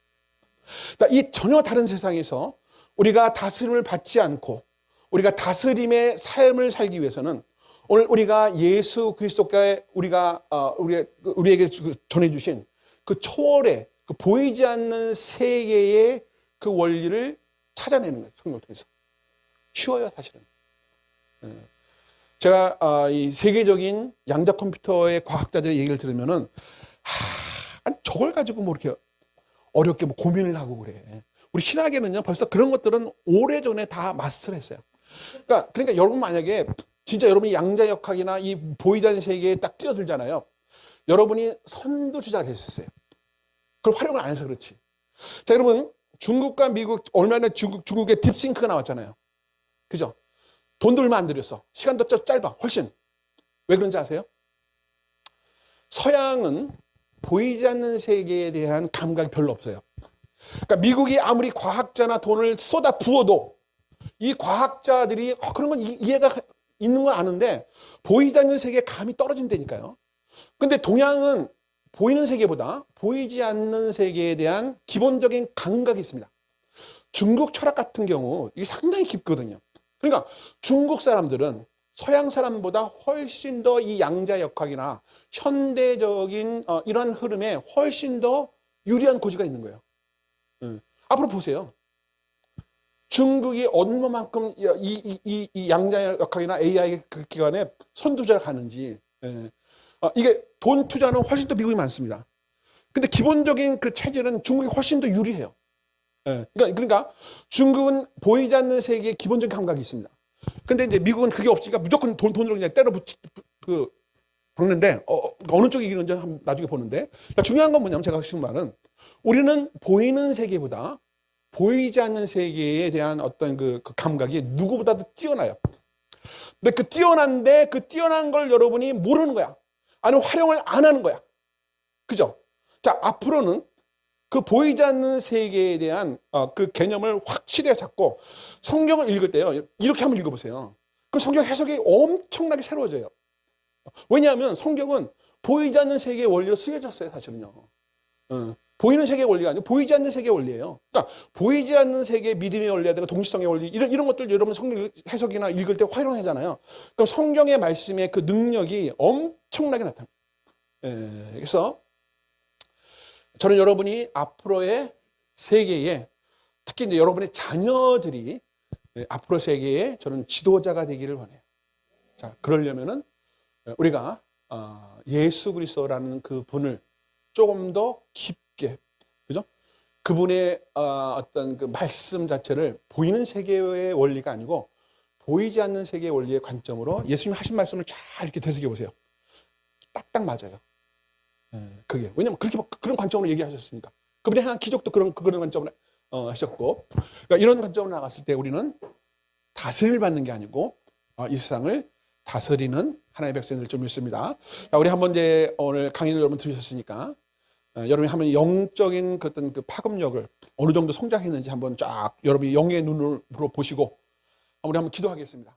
A: 그러니까 이 전혀 다른 세상에서 우리가 다스림을 받지 않고 우리가 다스림의 삶을 살기 위해서는 오늘 우리가 예수 그리스도께 우리에게 전해주신 그 초월의 그 보이지 않는 세계의 그 원리를 찾아내는 거예요. 성경을 통해서. 쉬워요, 사실은. 제가 이 세계적인 양자 컴퓨터의 과학자들의 얘기를 들으면은 저걸 가지고 뭐 이렇게 어렵게 뭐 고민을 하고 그래. 우리 신학에는요 벌써 그런 것들은 오래전에 다 마스터를 했어요. 그러니까 여러분 만약에 진짜 여러분이 양자역학이나 이 보이지 않는 세계에 딱 뛰어들잖아요. 여러분이 선두주자가 될 수 있어요. 그걸 활용을 안 해서 그렇지. 자, 여러분 중국과 미국 얼마 전에 중국의 딥싱크가 나왔잖아요. 그죠? 돈도 얼마 안 들였어. 시간도 짧아. 훨씬. 왜 그런지 아세요? 서양은 보이지 않는 세계에 대한 감각이 별로 없어요. 그러니까 미국이 아무리 과학자나 돈을 쏟아 부어도 이 과학자들이 그런 건 이해가 있는 건 아는데 보이지 않는 세계에 감이 떨어진다니까요. 근데 동양은 보이는 세계보다 보이지 않는 세계에 대한 기본적인 감각이 있습니다. 중국 철학 같은 경우 이게 상당히 깊거든요. 그러니까 중국 사람들은 서양 사람보다 훨씬 더 이 양자역학이나 현대적인 이런 흐름에 훨씬 더 유리한 고지가 있는 거예요. 앞으로 보세요. 중국이 얼마만큼 이 양자역학이나 AI 그 기간에 선두자를 가는지. 이게 돈 투자는 훨씬 더 미국이 많습니다. 근데 기본적인 그 체질은 중국이 훨씬 더 유리해요. 그러니까 중국은 보이지 않는 세계에 기본적인 감각이 있습니다. 근데 이제 미국은 그게 없으니까 무조건 돈으로 그냥 박는데 어느 쪽이 이기는지 나중에 보는데, 그러니까 중요한 건 뭐냐면 제가 하시는 말은 우리는 보이는 세계보다 보이지 않는 세계에 대한 어떤 그 감각이 누구보다도 뛰어나요. 근데 그 뛰어난 걸 여러분이 모르는 거야. 아니면 활용을 안 하는 거야. 그죠? 자, 앞으로는 그 보이지 않는 세계에 대한 그 개념을 확실히 잡고 성경을 읽을 때요. 이렇게 한번 읽어보세요. 그 성경 해석이 엄청나게 새로워져요. 왜냐하면 성경은 보이지 않는 세계의 원리로 쓰여졌어요, 사실은요. 보이는 세계의 원리가 아니고 보이지 않는 세계의 원리예요. 그러니까 보이지 않는 세계의 믿음의 원리야 되고 동시성의 원리 이런 것들 여러분 성경 해석이나 읽을 때 활용하잖아요. 그럼 성경의 말씀의 그 능력이 엄청나게 나타납니다. 그래서 저는 여러분이 앞으로의 세계에, 특히 이제 여러분의 자녀들이 앞으로 세계에 저는 지도자가 되기를 원해요. 자, 그러려면은 우리가 예수 그리스도라는 그 분을 조금 더 깊게, 그죠? 그분의 어떤 그 말씀 자체를 보이는 세계의 원리가 아니고 보이지 않는 세계의 원리의 관점으로 예수님 하신 말씀을 잘 이렇게 되새겨 보세요. 딱딱 맞아요. 그게 왜냐면 그렇게 그런 관점으로 얘기하셨으니까. 그분이 행한 기적도 그런 관점으로 하셨고, 그러니까 이런 관점으로 나갔을 때 우리는 다스림을 받는 게 아니고 이 세상을 다스리는 하나님의 백성들 좀 있습니다. 자, 우리 한번 이제 오늘 강의를 여러분 들으셨으니까 여러분이 한번 영적인 그 어떤 그 파급력을 어느 정도 성장했는지 한번 쫙 여러분이 영의 눈으로 보시고 우리 한번 기도하겠습니다.